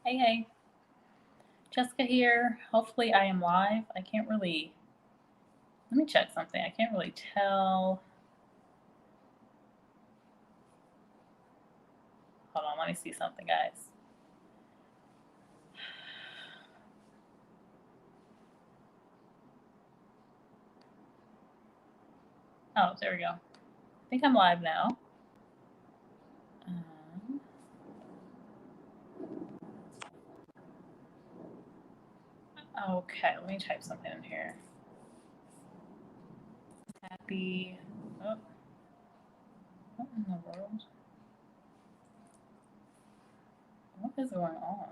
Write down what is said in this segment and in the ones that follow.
Hey, hey. Jessica here. Hopefully, I am live. I can't really. Let me check something. I can't really tell. Hold on. Let me see something, guys. Oh, there we go. I think I'm live now. Um, okay, let me type something in here. Happy. Oh, what in the world? What is going on?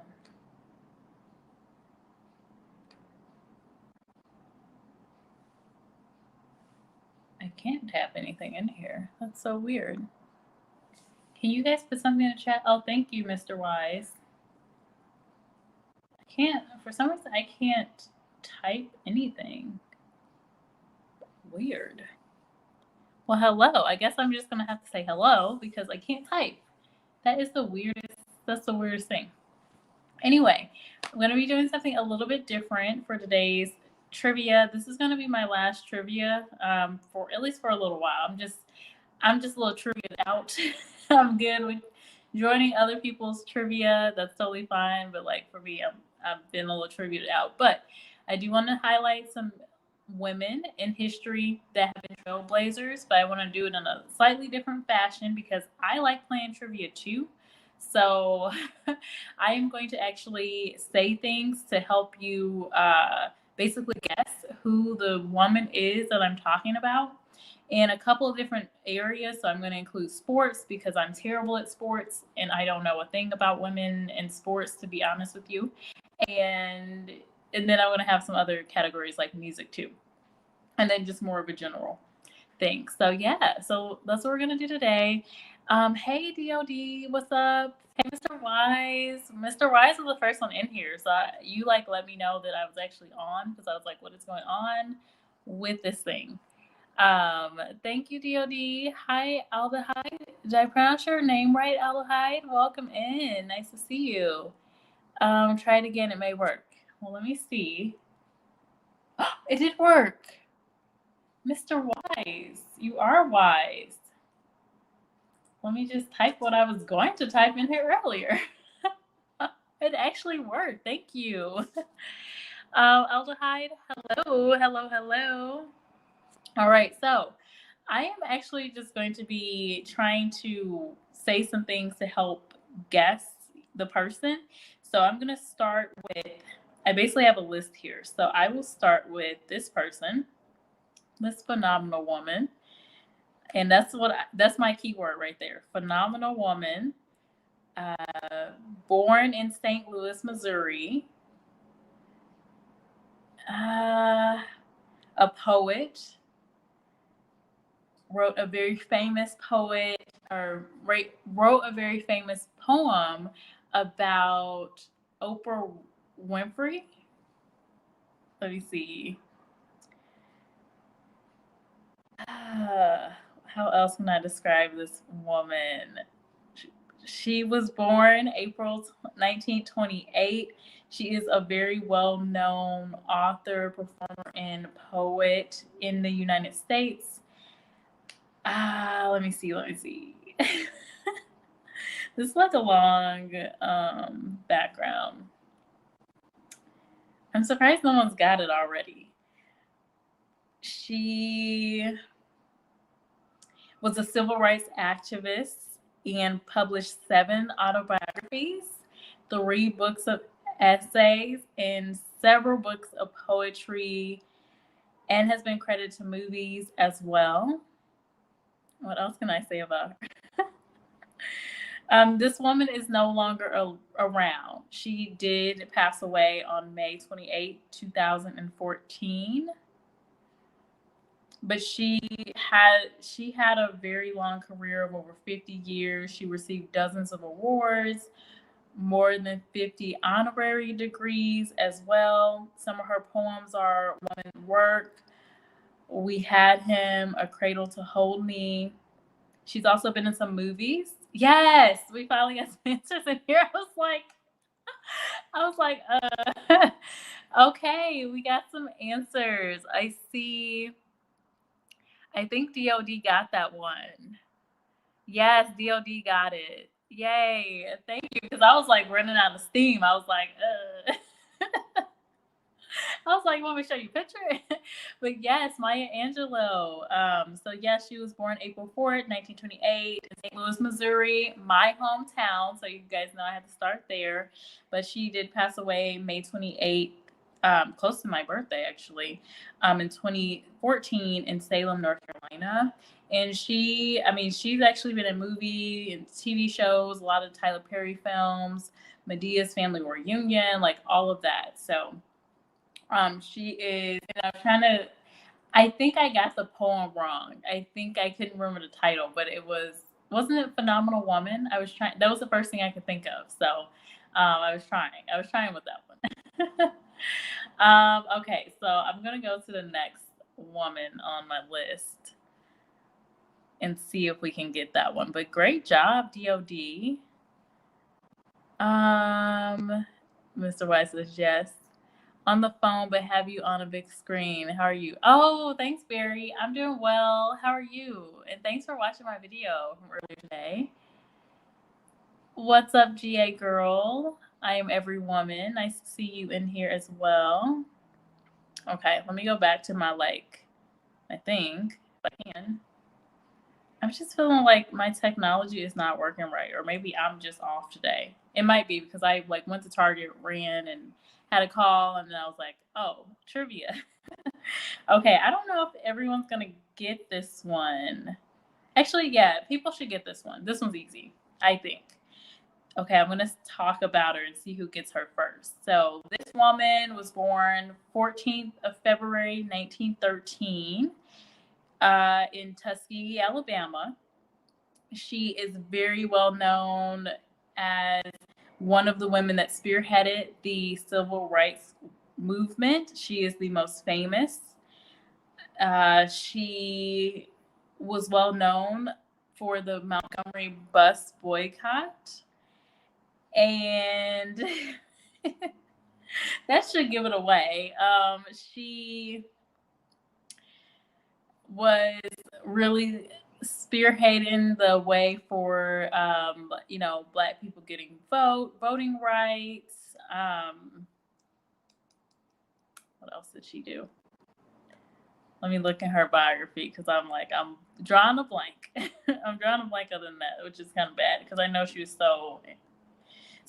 I can't tap anything in here. That's so weird. Can you guys put something in the chat? Oh, thank you, Mr. Wise. I can't, for some reason, I can't type anything. Weird. Well, hello. I guess I'm just going to have to say hello because I can't type. That is the weirdest, that's the weirdest thing. Anyway, I'm going to be doing something a little bit different for today's trivia. This is going to be my last trivia for at least for a little while. I'm just a little triviaed out. I'm good with joining other people's trivia. That's totally fine. But like for me, I've been a little triviaed out. But I do want to highlight some women in history that have been trailblazers, but I want to do it in a slightly different fashion because I like playing trivia too. So I am going to actually say things to help you basically guess who the woman is that I'm talking about in a couple of different areas. So I'm going to include sports because I'm terrible at sports and I don't know a thing about women in sports, to be honest with you. And then I'm going to have some other categories like music too. And then just more of a general thing. So yeah, so that's what we're going to do today. Hey DOD, what's up? Hey Mr. Wise. Mr. Wise was the first one in here. So you like let me know that I was actually on because I was like, what is going on with this thing? Thank you, DOD. Hi, Aldehyde. Did I pronounce your name right, Aldehyde? Welcome in. Nice to see you. Try it again. It may work. Well, let me see. It did work. Mr. Wise, you are wise. Let me just type what I was going to type in here earlier. It actually worked. Thank you. Aldehyde, hello, hello, hello. All right, so I am actually just going to be trying to say some things to help guess the person. So I'm going to start with, I basically have a list here. So I will start with this person, this phenomenal woman. And that's my keyword right there. Phenomenal woman, born in St. Louis, Missouri, a poet, wrote a very famous poem about Oprah Winfrey. Let me see. How else can I describe this woman? She was born April 1928. She is a very well-known author, performer, and poet in the United States. Let me see. This is like a long background. I'm surprised no one's got it already. She was a civil rights activist and published 7 autobiographies, 3 books of essays, and several books of poetry, and has been credited to movies as well. What else can I say about her? This woman is no longer around. She did pass away on May 28, 2014. But she had a very long career of over 50 years. She received dozens of awards, more than 50 honorary degrees as well. Some of her poems are Woman's Work, We Had Him, A Cradle to Hold Me. She's also been in some movies. Yes, we finally got some answers in here. I was like, was like, okay, we got some answers. I see. I think DOD got that one. Yes, DOD got it. Yay. Thank you. Because I was like running out of steam. I was like, I was like, want me to show you a picture? But yes, Maya Angelou. So yes, she was born April 4th, 1928 in St. Louis, Missouri, my hometown. So you guys know I had to start there. But she did pass away May 28th, close to my birthday actually, in 2014 in Salem, North Carolina. And she's actually been in movie and TV shows, a lot of Tyler Perry films, Medea's Family Reunion, like all of that. So she is, and I'm trying to, I think I got the poem wrong. I think I couldn't remember the title, but wasn't it Phenomenal Woman? I was trying, that was the first thing I could think of. So I was trying with that one. Okay, so I'm going to go to the next woman on my list and see if we can get that one. But great job, DOD. Mr. White says yes. On the phone, but have you on a big screen. How are you? Oh, thanks, Barry. I'm doing well. How are you? And thanks for watching my video from earlier today. What's up, GA girl? I am every woman. Nice to see you in here as well. Okay, let me go back to my thing, if I can. I'm just feeling like my technology is not working right, or maybe I'm just off today. It might be because I went to Target, ran, and had a call, and then I was like, oh, trivia. Okay, I don't know if everyone's gonna get this one. Actually, yeah, people should get this one. This one's easy, I think. Okay, I'm gonna talk about her and see who gets her first. So this woman was born 14th of February, 1913. In Tuskegee, Alabama. She is very well known as one of the women that spearheaded the civil rights movement. She is the most famous. She was well known for the Montgomery bus boycott. And that should give it away. She was really spearheading the way for Black people getting voting rights. What else did she do? Let me look in her biography because I'm drawing a blank. I'm drawing a blank other than that, which is kind of bad because I know she was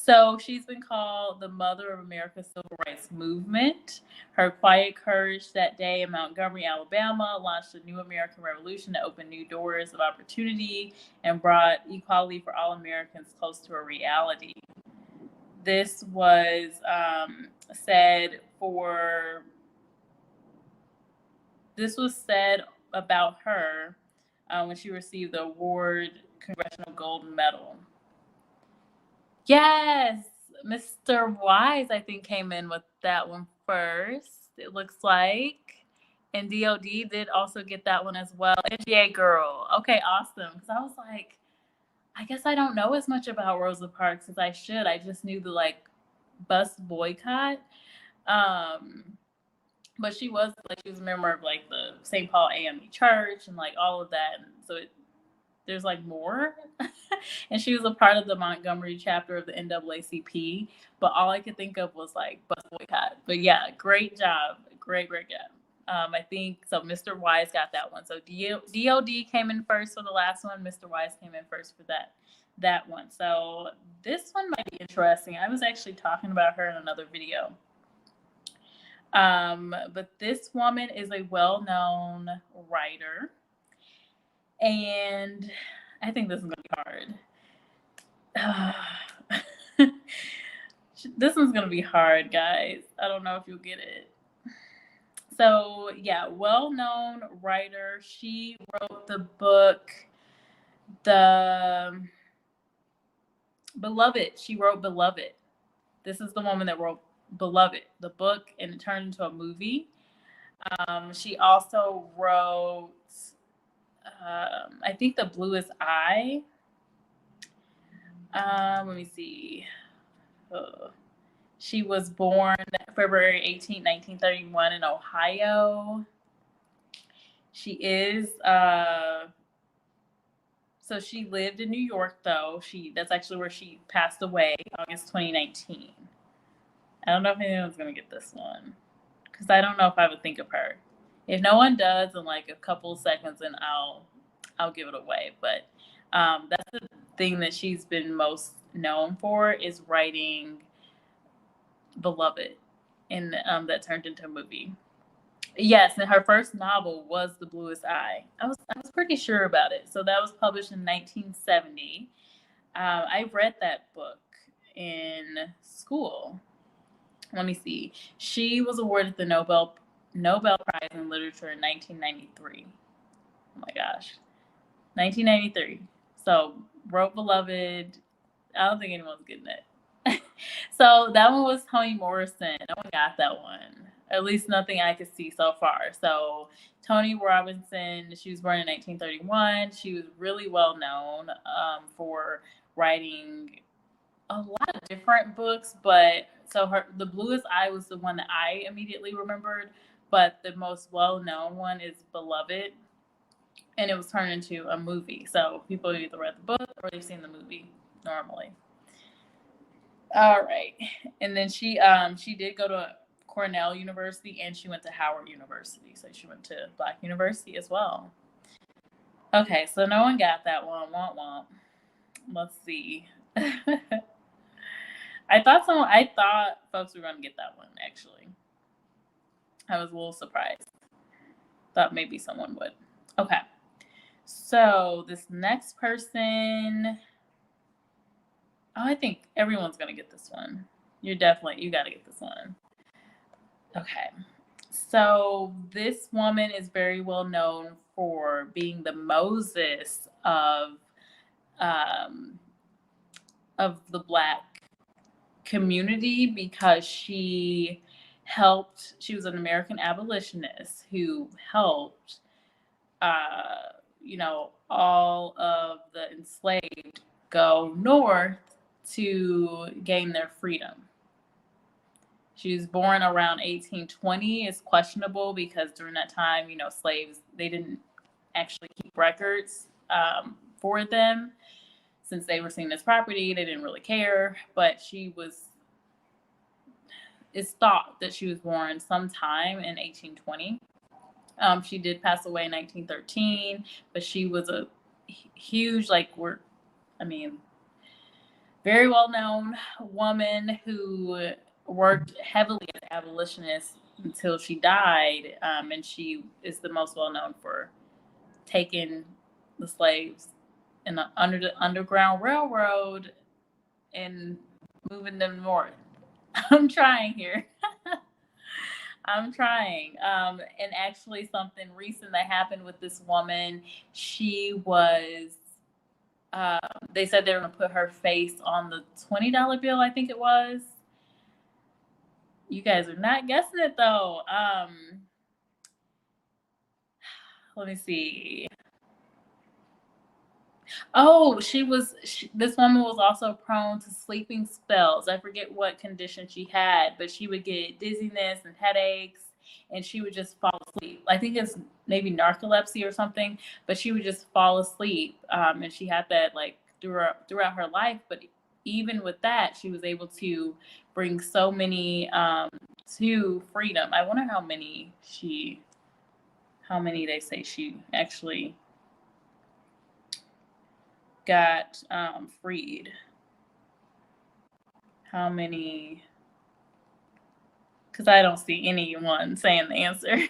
so she's been called the mother of America's civil rights movement. Her quiet courage that day in Montgomery, Alabama, launched a new American revolution that opened new doors of opportunity and brought equality for all Americans close to a reality. This was said about her when she received the award Congressional Gold Medal. Yes, Mr. Wise, I think, came in with that one first, it looks like. And DOD did also get that one as well. NGA girl. Okay, awesome. Because I was like, I guess I don't know as much about Rosa Parks as I should. I just knew the bus boycott. But she was a member of the St. Paul AME Church and all of that. And so there's more. And she was a part of the Montgomery chapter of the NAACP, but all I could think of was bus boycott. But yeah, great job. Great job. I think so. Mr. Wise got that one. So DOD came in first for the last one. Mr. Wise came in first for that one. So this one might be interesting. I was actually talking about her in another video. But this woman is a well-known writer. And I think this is going to be hard. This one's going to be hard, guys. I don't know if you'll get it. So, yeah, well-known writer. She wrote the book, The Beloved. She wrote Beloved. This is the woman that wrote Beloved, the book, and it turned into a movie. She also wrote I think The Bluest Eye. Let me see. She was born February 18th, 1931 in Ohio. She is so she lived in New York though. That's actually where she passed away, August 2019. I don't know if anyone's gonna get this one because I don't know if I would think of her. If no one does in like a couple of seconds, then I'll give it away. But that's the thing that she's been most known for is writing Beloved, and that turned into a movie. Yes, and her first novel was The Bluest Eye. I was pretty sure about it. So that was published in 1970. I read that book in school. Let me see. She was awarded the Nobel Prize in Literature in 1993. Oh my gosh, 1993. So wrote Beloved. I don't think anyone's getting it. So that one was Toni Morrison. No one got that one. At least nothing I could see so far. So Toni Robinson, she was born in 1931. She was really well known for writing a lot of different books, but so The Bluest Eye was the one that I immediately remembered, but the most well-known one is Beloved, and it was turned into a movie. So people either read the book or they've seen the movie normally. All right. And then she did go to Cornell University and she went to Howard University. So she went to Black University as well. Okay, so no one got that one. Womp womp. Let's see. I thought folks were gonna get that one actually. I was a little surprised. Thought maybe someone would. Okay. So this next person, I think everyone's gonna get this one. You gotta get this one. Okay. So this woman is very well known for being the Moses of the Black community because she was an American abolitionist who helped all of the enslaved go north to gain their freedom. She was born around 1820. It's questionable because during that time, slaves, they didn't actually keep records for them since they were seen as property. They didn't really care, but it's thought that she was born sometime in 1820. She did pass away in 1913, but she was a huge, very well-known woman who worked heavily as an abolitionist until she died, and she is the most well-known for taking the slaves under the Underground Railroad and moving them north. I'm trying here. I'm trying. And actually something recent that happened with this woman, she was, they said they were going to put her face on the $20 bill, I think it was. You guys are not guessing it though. Let me see. Oh, this woman was also prone to sleeping spells. I forget what condition she had, but she would get dizziness and headaches and she would just fall asleep. I think it's maybe narcolepsy or something, but she would just fall asleep. And she had that throughout her life. But even with that, she was able to bring so many to freedom. I wonder how many they say she actually got freed. How many? Because I don't see anyone saying the answer.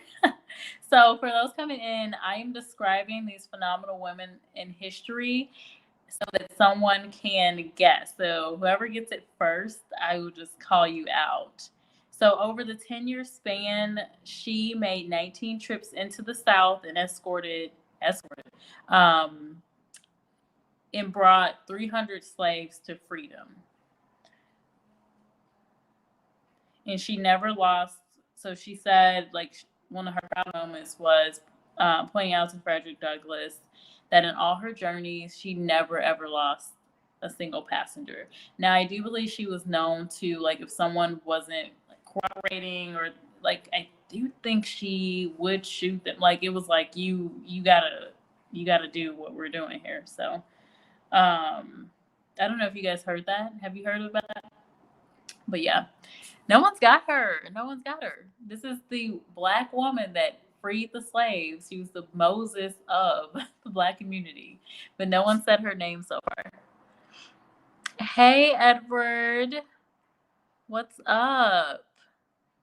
So for those coming in, I am describing these phenomenal women in history so that someone can guess. So whoever gets it first, I will just call you out. So over the 10-year span, she made 19 trips into the South and escorted and brought 300 slaves to freedom. And she never lost. So she said, one of her proud moments was pointing out to Frederick Douglass that in all her journeys, she never, ever lost a single passenger. Now, I do believe she was known to, like, if someone wasn't like, cooperating, or like, I do think she would shoot them. Like, it was like, you gotta do what we're doing here. So, I don't know if you guys heard that. Have you heard about that? But yeah, no one's got her. No one's got her. This is the black woman that freed the slaves. She was the Moses of the black community, but no one said her name so far. Hey, Edward. What's up?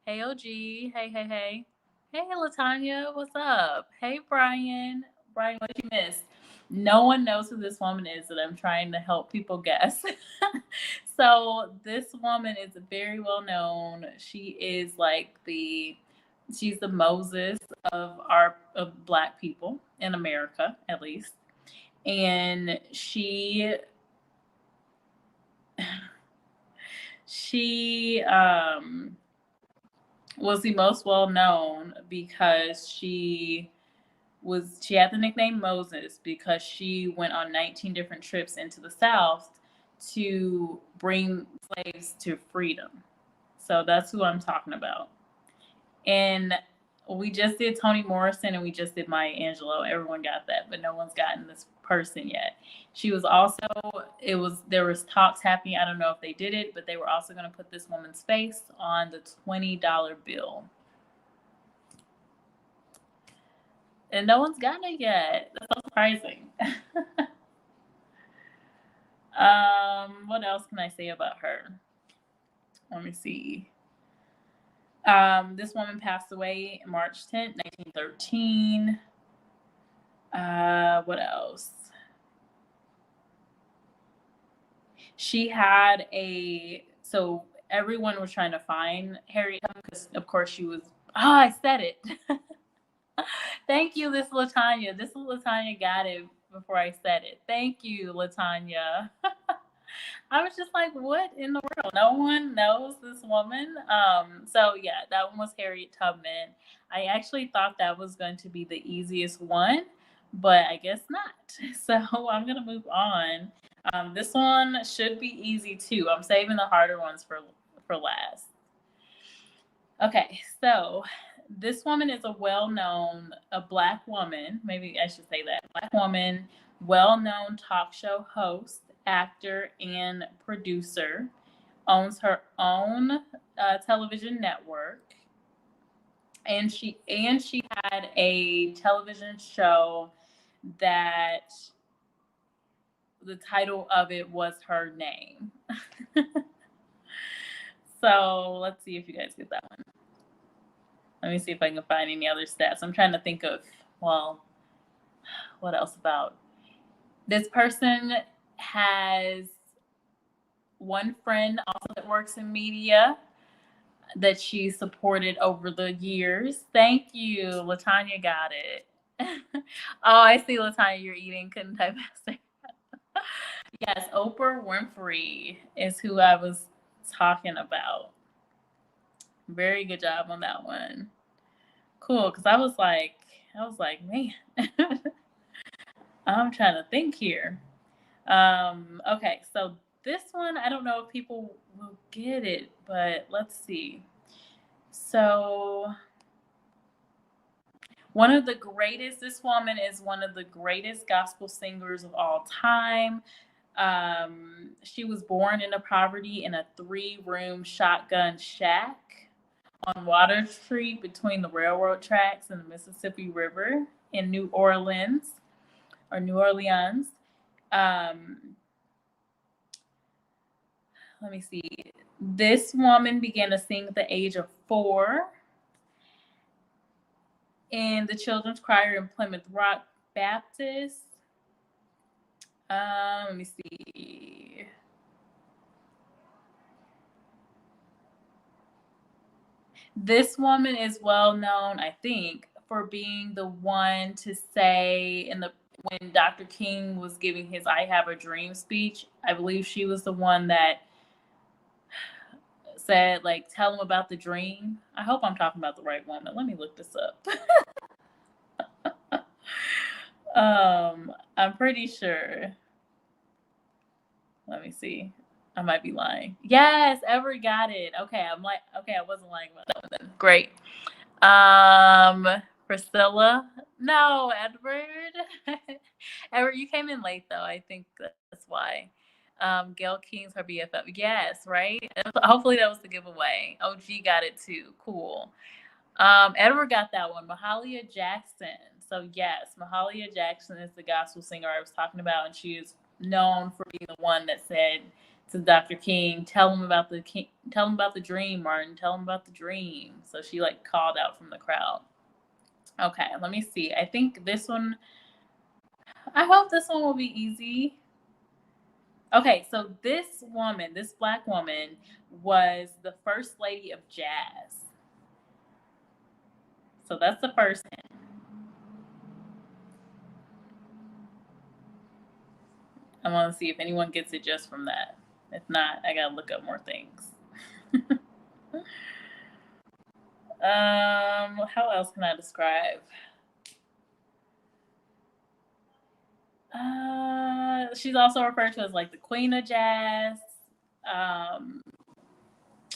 Hey, OG. Hey, hey, hey. Hey, Latanya. What's up? Hey, Brian. Brian, what you miss? No one knows who this woman is that I'm trying to help people guess. So this woman is very well known. She is like she's the Moses of black people in America, at least. And she was the most well known because she had the nickname Moses because she went on 19 different trips into the South to bring slaves to freedom. So that's who I'm talking about. And we just did Toni Morrison and we just did Maya Angelou. Everyone got that, but no one's gotten this person yet. She was also, there was talks happening. I don't know if they did it, but they were also going to put this woman's face on the $20 bill. And no one's gotten it yet. That's so surprising. What else can I say about her? Let me see. This woman passed away March 10th, 1913. What else? She had so everyone was trying to find Harriet Tubman because, of course, she was, I said it. Thank you, this Latanya. This Latanya got it before I said it. Thank you, Latanya. I was just like, what in the world? No one knows this woman. So yeah, that one was Harriet Tubman. I actually thought that was going to be the easiest one, but I guess not. So I'm gonna move on. This one should be easy too. I'm saving the harder ones for last. Okay, so this woman is a black woman, maybe I should say that, black woman, well-known talk show host, actor, and producer, owns her own television network, and she had a television show that the title of it was her name. So let's see if you guys get that one. Let me see if I can find any other stats. I'm trying to think of, well, what else about this person has one friend also that works in media that she supported over the years. Thank you. Latanya got it. Oh, I see, Latanya, you're eating. Couldn't type faster. Yes, Oprah Winfrey is who I was talking about. Very good job on that one. Cool, because I was like, man, I'm trying to think here. Okay, so this one, I don't know if people will get it, but let's see. So this woman is one of the greatest gospel singers of all time. She was born into poverty in a 3-room shotgun shack on Water Street between the railroad tracks and the Mississippi River in New Orleans. Let me see. This woman began to sing at the age of 4 in the children's choir in Plymouth Rock Baptist. Let me see. This woman is well known, I think, for being the one to say when Dr. King was giving his I Have a Dream speech, I believe she was the one that said, like, tell him about the dream. I hope I'm talking about the right woman. Let me look this up. I'm pretty sure. Let me see. I might be lying. Yes, Ever got it. Okay, okay, I wasn't lying about that one then. Great. Priscilla. No, Edward. Edward, you came in late though. I think that's why. Gail King's her BFF. Yes, right? Hopefully that was the giveaway. OG got it too. Cool. Edward got that one. Mahalia Jackson. So yes, Mahalia Jackson is the gospel singer I was talking about, and she is known for being the one that said to Dr. King, tell him about the dream, Martin, tell him about the dream. So she like called out from the crowd. Okay, let me see. I think this one, I hope this one will be easy. Okay, so this woman, this black woman, was the first lady of jazz. So that's the first hint. I want to see if anyone gets it just from that. If not, I gotta look up more things. How else can I describe? She's also referred to as like the queen of jazz.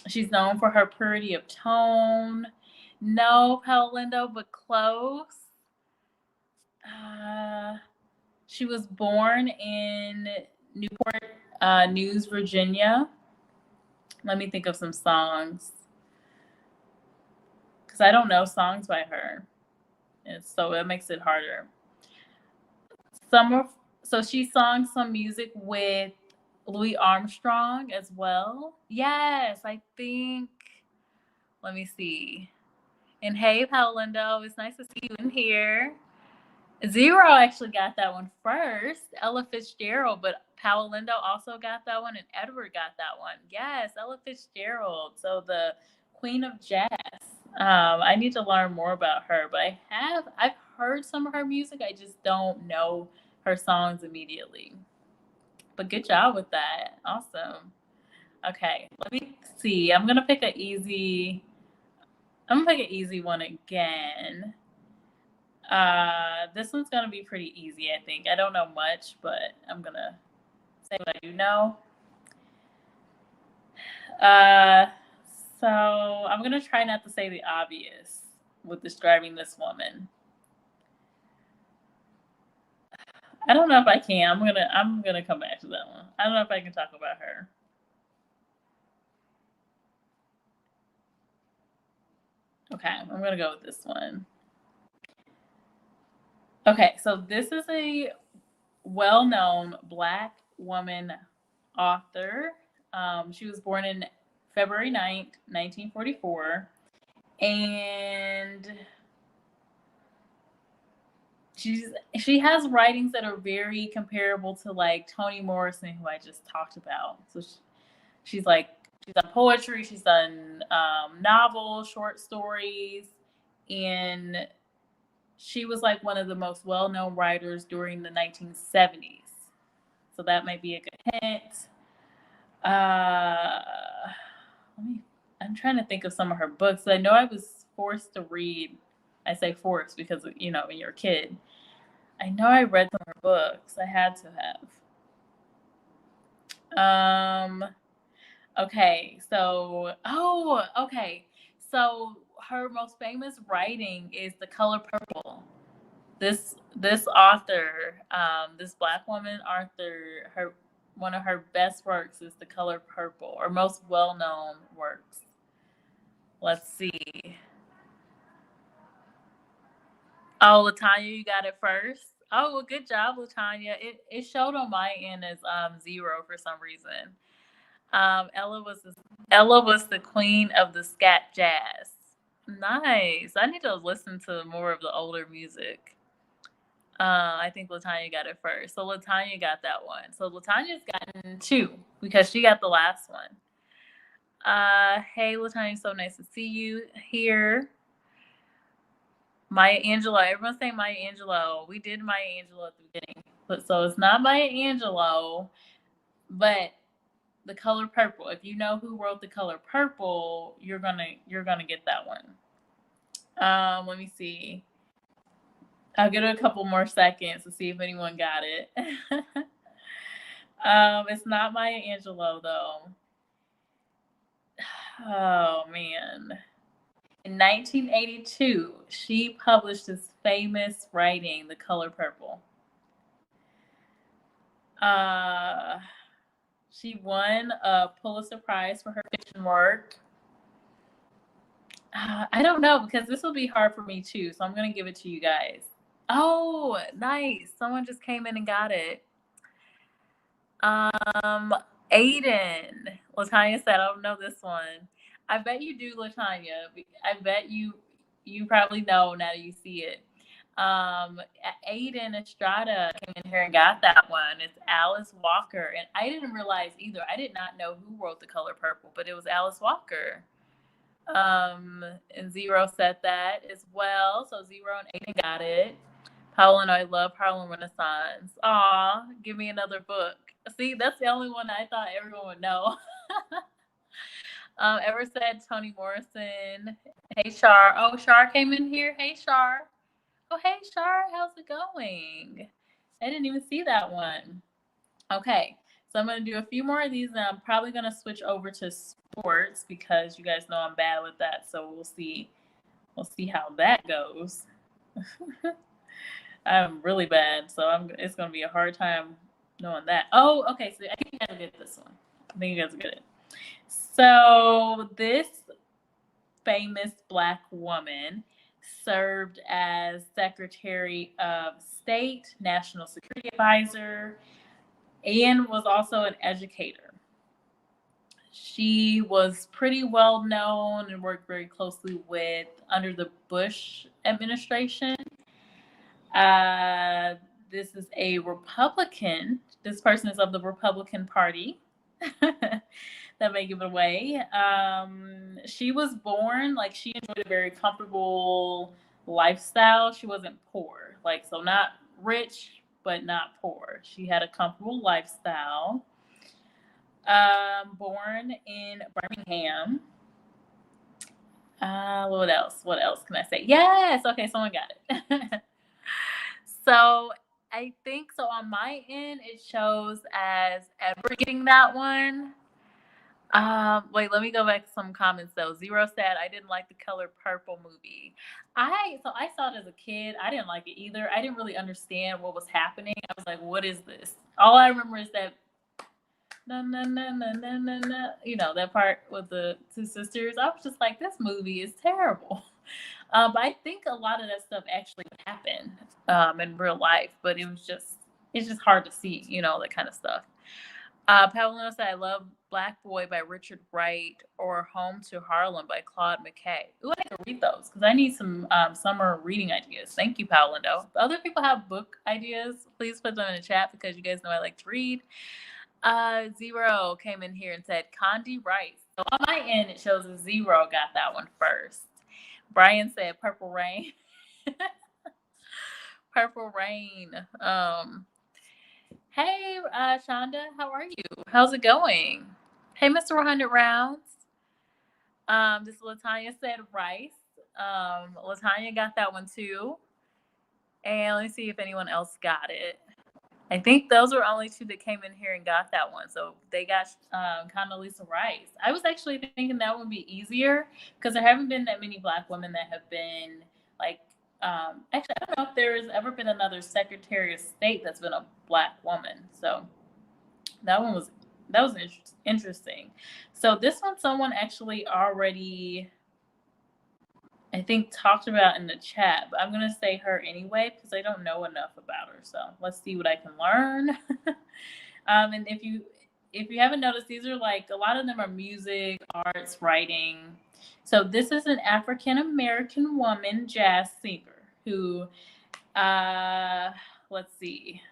She's known for her purity of tone. No, Paolindo, but close. She was born in Newport News, Virginia. Let me think of some songs. Because I don't know songs by her. And so it makes it harder. So she sung some music with Louis Armstrong as well. Yes, I think. Let me see. And hey, Paolindo, it's nice to see you in here. Zero actually got that one first. Ella Fitzgerald, but Paolindo also got that one, and Edward got that one. Yes, Ella Fitzgerald. So the Queen of Jazz. I need to learn more about her, but I've heard some of her music. I just don't know her songs immediately. But good job with that. Awesome. Okay, let me see. I'm gonna pick an easy one again. This one's gonna be pretty easy, I think. I don't know much, but I'm gonna say what I do know. So I'm gonna try not to say the obvious with describing this woman. I don't know if I can. I'm gonna come back to that one. I don't know if I can talk about her. Okay, I'm gonna go with this one. Okay, so this is a well-known Black woman author. She was born in February 9th, 1944, and she has writings that are very comparable to like Toni Morrison, who I just talked about. So she's done poetry, she's done novels, short stories, and she was like one of the most well-known writers during the 1970s. So that might be a good hint. I'm trying to think of some of her books. I know I was forced to read. I say forced because, when you're a kid. I know I read some of her books. I had to have. Okay. So her most famous writing is The Color Purple. This author, this Black woman author, one of her best works is The Color Purple, or most well-known works. Let's see. Oh, Latanya, you got it first. Oh, well, good job, Latanya. It showed on my end as 0 for some reason. Ella was the queen of the scat jazz. Nice. I need to listen to more of the older music. I think Latanya got it first. So Latanya got that one. So Latanya's gotten 2 because she got the last one. Hey Latanya, so nice to see you here. Maya Angelou. Everyone's saying Maya Angelou. We did Maya Angelou at the beginning. So it's not Maya Angelou, but The Color Purple. If you know who wrote The Color Purple, you're gonna get that one. Let me see. I'll give it a couple more seconds to see if anyone got it. It's not Maya Angelou though. Oh man. In 1982, she published this famous writing, The Color Purple. Uh, she won a Pulitzer Prize for her fiction work. I don't know because this will be hard for me too, so I'm gonna give it to you guys. Oh, nice! Someone just came in and got it. Um, Aiden. Latanya said, "I don't know this one." I bet you do, Latanya. I bet you probably know now that you see it. Aiden Estrada came in here and got that one. It's Alice Walker, and I didn't realize either. I did not know who wrote The Color Purple, but it was Alice Walker. And Zero said that as well. So Zero and Aiden got it. Paula and I love Harlem Renaissance. Aw, give me another book. See, that's the only one I thought everyone would know. Ever said Toni Morrison. Hey, Shar. Oh, Shar came in here. Hey, Shar. Oh, hey, Shar. How's it going? I didn't even see that one. Okay, so I'm going to do a few more of these, and I'm probably going to switch over to sports because you guys know I'm bad with that. So we'll see. We'll see how that goes. I'm really bad, so it's going to be a hard time knowing that. Oh, okay. So I think you guys will get this one. I think you guys will get it. So this famous Black woman served as Secretary of State, National Security Advisor, and was also an educator. She was pretty well known and worked very closely with under the Bush administration. Uh, this is a Republican. This person is of the Republican Party. That may give it away. She was born like she enjoyed a very comfortable lifestyle. She wasn't poor, like so not rich but not poor. She had a comfortable lifestyle. Born in Birmingham. What else? What else can I say? Yes. Okay, someone got it. So I think so on my end it shows as ever getting that one. Wait, let me go back to some comments though. Zero said I didn't like the Color Purple movie. I saw it as a kid. I didn't like it either. I didn't really understand what was happening. I was like, what is this? All I remember is that na na na na na na na. You know that part with the two sisters. I was just like, this movie is terrible. But I think a lot of that stuff actually happened in real life, but it's just hard to see, you know, that kind of stuff. Paolino said, I love Black Boy by Richard Wright or Home to Harlem by Claude McKay. Ooh, I need to read those because I need some summer reading ideas. Thank you, Paolino. If other people have book ideas, please put them in the chat because you guys know I like to read. Zero came in here and said Condi Rice. So on my end, it shows a Zero got that one first. Brian said Purple Rain. Purple Rain. Hey, Shonda, how are you? How's it going? Hey, Mr. 100 Rounds. This Latanya said Rice. Latanya got that one too. And let me see if anyone else got it. I think those were only two that came in here and got that one. So they got Condoleezza Rice. I was actually thinking that would be easier because there haven't been that many Black women that have been like, actually, I don't know if there's ever been another Secretary of State that's been a Black woman. So that was interesting. So this one, someone actually already, I think, talked about in the chat, but I'm gonna say her anyway because I don't know enough about her. So let's see what I can learn. And if you haven't noticed, these are like a lot of them are music, arts, writing. So this is an African American woman jazz singer who, let's see.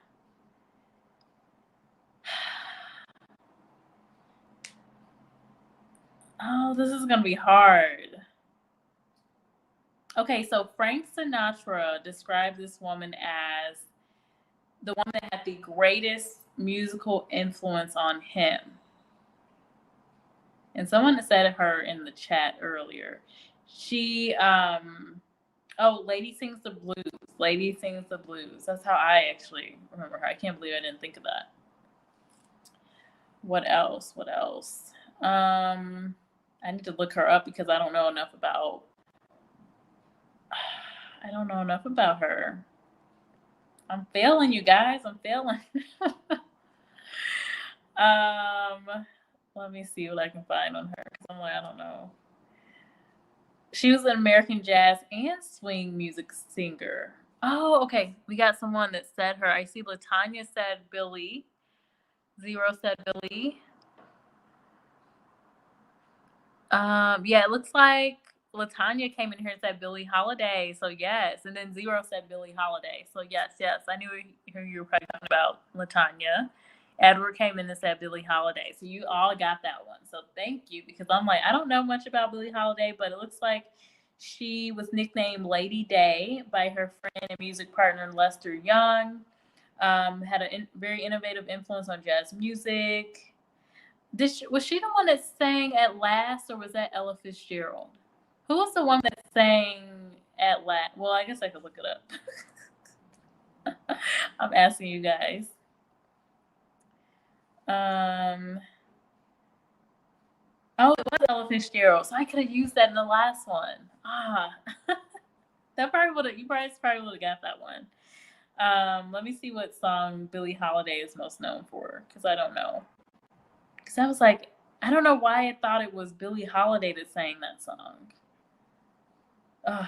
Oh, this is gonna be hard. Okay, so Frank Sinatra described this woman as the one that had the greatest musical influence on him. And someone said her in the chat earlier. She, Lady Sings the Blues. Lady Sings the Blues. That's how I actually remember her. I can't believe I didn't think of that. What else? I need to look her up because I don't know enough about. I don't know enough about her. I'm failing you guys. I'm failing. Let me see what I can find on her because I'm like, I don't know. She was an American jazz and swing music singer. Oh, okay. We got someone that said her. I see Latanya said Billy. Zero said Billy. Yeah, it looks like Latanya came in here and said Billie Holiday. So yes, and then Zero said Billie Holiday. So yes, I knew who you were probably talking about, Latanya. Edward came in and said Billie Holiday. So you all got that one. So thank you because I'm like I don't know much about Billie Holiday, but it looks like she was nicknamed Lady Day by her friend and music partner Lester Young. Had a very innovative influence on jazz music. Was she the one that sang at last, or was that Ella Fitzgerald? Who was the one that sang at last? Well, I guess I could look it up. I'm asking you guys. Oh, it was Ella Fitzgerald, so I could have used that in the last one. That probably would have. You probably would have got that one. Let me see what song Billie Holiday is most known for, because I don't know. Because I was like, I don't know why I thought it was Billie Holiday that sang that song. Ugh.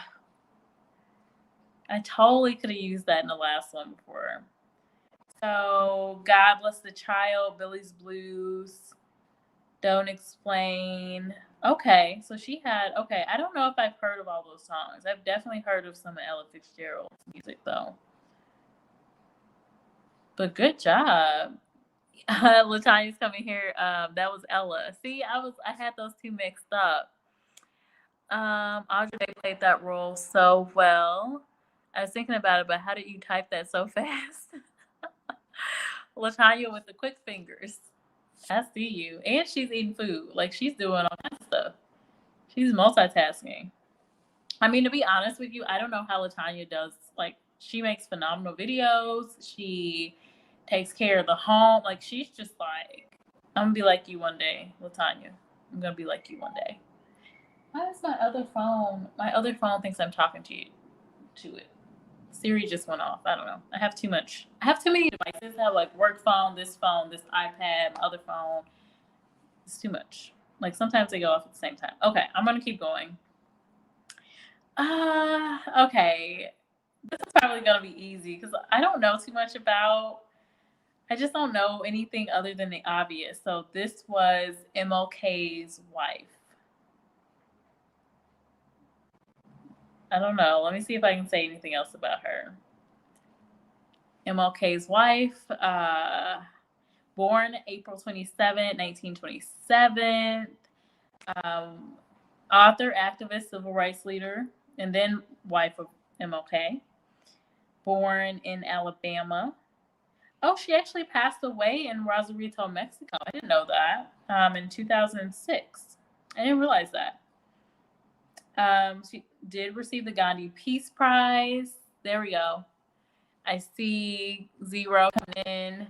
I totally could have used that in the last one before. So, God Bless the Child, Billy's Blues, Don't Explain. Okay, so she had, okay, I don't know if I've heard of all those songs. I've definitely heard of some of Ella Fitzgerald's music, though. But good job. Latanya's coming here. That was Ella. See, I had those two mixed up. Audrey played that role so well. I was thinking about it, but how did you type that so fast? Latanya with the quick fingers. I see you. And she's eating food. Like she's doing all kinds of stuff. She's multitasking. I mean, to be honest with you, I don't know how Latanya does. Like, she makes phenomenal videos. She takes care of the home. Like, she's just like, I'm gonna be like you one day, Latanya. I'm gonna be like you one day. Why is my other phone? My other phone thinks I'm talking to you. To it. Siri just went off. I don't know. I have too many devices. I have like work phone, this iPad, my other phone. It's too much. Like sometimes they go off at the same time. Okay, I'm gonna keep going. Okay. This is probably gonna be easy because I don't know too much about. I just don't know anything other than the obvious. So this was MLK's wife. I don't know. Let me see if I can say anything else about her. MLK's wife, born April 27, 1927. Author, activist, civil rights leader, and then wife of MLK. Born in Alabama. Oh, she actually passed away in Rosarito, Mexico. I didn't know that. In 2006. I didn't realize that. She did receive the Gandhi Peace Prize. There we go. I see Zero coming in.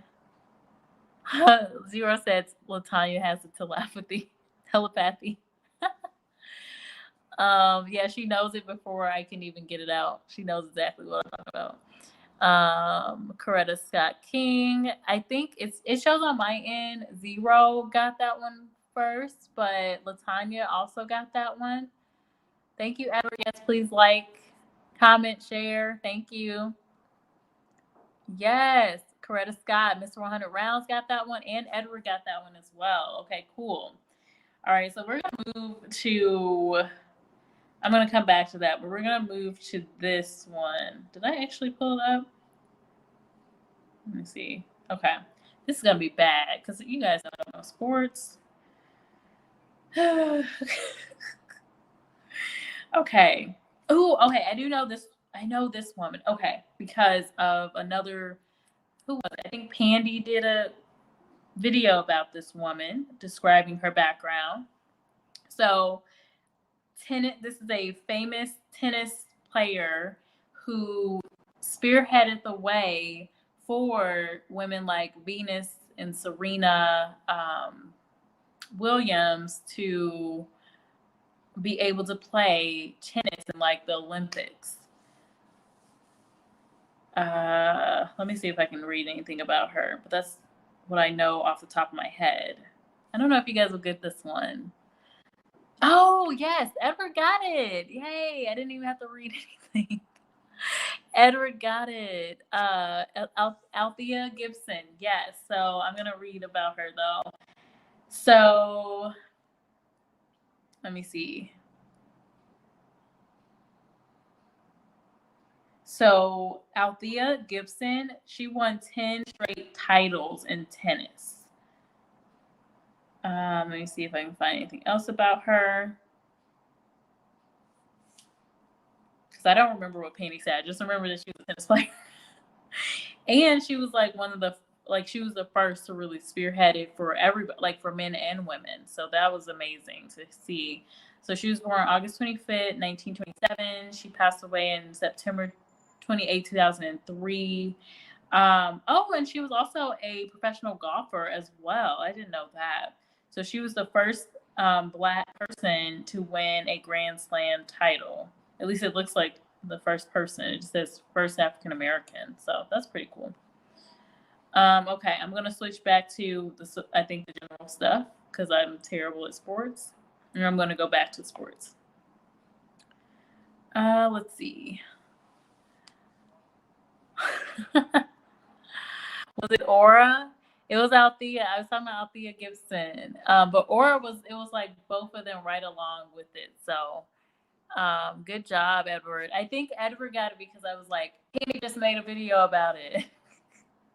Zero says Latanya has the telepathy. Yeah, she knows it before I can even get it out. She knows exactly what I'm talking about. Coretta Scott King. I think it shows on my end. Zero got that one first, but Latanya also got that one. Thank you, Edward. Yes, please like, comment, share. Thank you. Yes, Coretta Scott, Mr. 100 Rounds got that one, and Edward got that one as well. Okay, cool. All right, so we're gonna move to. I'm gonna come back to that, but we're gonna move to this one. Did I actually pull it up? Let me see. Okay, this is gonna be bad because you guys don't know sports. Okay. Oh, okay. I do know this. I know this woman. Okay, because of another. Who was it? I think Pandy did a video about this woman describing her background. So, this is a famous tennis player who spearheaded the way for women like Venus and Serena Williams to be able to play tennis in like the Olympics. Let me see if I can read anything about her, but that's what I know off the top of my head. I don't know if you guys will get this one. Oh, yes, Edward got it. Yay, I didn't even have to read anything. Edward got it. Althea Gibson. Yes, so I'm going to read about her though. So, let me see. So, Althea Gibson, she won 10 straight titles in tennis. Let me see if I can find anything else about her. Because I don't remember what Penny said. I just remember that she was a tennis player. And she was like she was the first to really spearhead it for everybody, like for men and women. So that was amazing to see. So she was born August 25th, 1927. She passed away in September 28, 2003. And she was also a professional golfer as well. I didn't know that. So she was the first Black person to win a Grand Slam title. At least it looks like the first person. It just says first African American. So that's pretty cool. Okay, I'm gonna switch back to the general stuff because I'm terrible at sports, and I'm gonna go back to sports. Let's see. Was it Aura? It was Althea. I was talking about Althea Gibson. But Aura it was like both of them right along with it. So good job, Edward. I think Edward got it because I was like, he just made a video about it.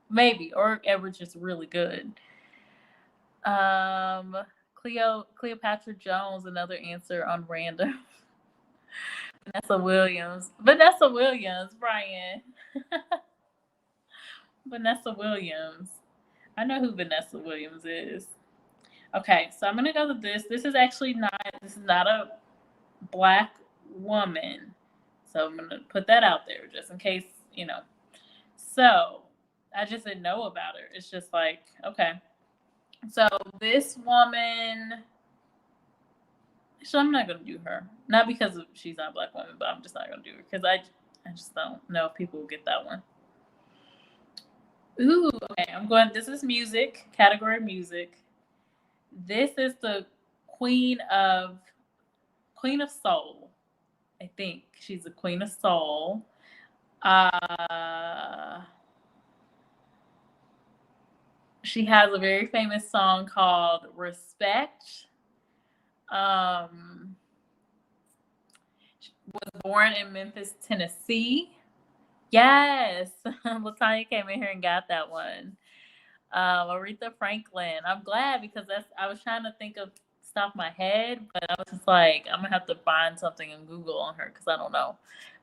Maybe. Or Edward's just really good. Cleopatra Jones, another answer on random. Vanessa Williams, Brian. Vanessa Williams. I know who Vanessa Williams is. Okay, so I'm gonna go to this. This is not a Black woman. So I'm gonna put that out there just in case, So I just didn't know about her. It's just like, okay. So this woman, so I'm not gonna do her. Not because she's not a Black woman, but I'm just not gonna do her because I just don't know if people will get that one. Ooh, okay. This is music, category music. This is the Queen of Soul. I think she's the Queen of Soul. She has a very famous song called Respect. She was born in Memphis, Tennessee. Yes. Latanya came in here and got that one. Aretha Franklin. I'm glad because I was trying to think of stuff in my head, but I was just like, I'm gonna have to find something in Google on her because I don't know.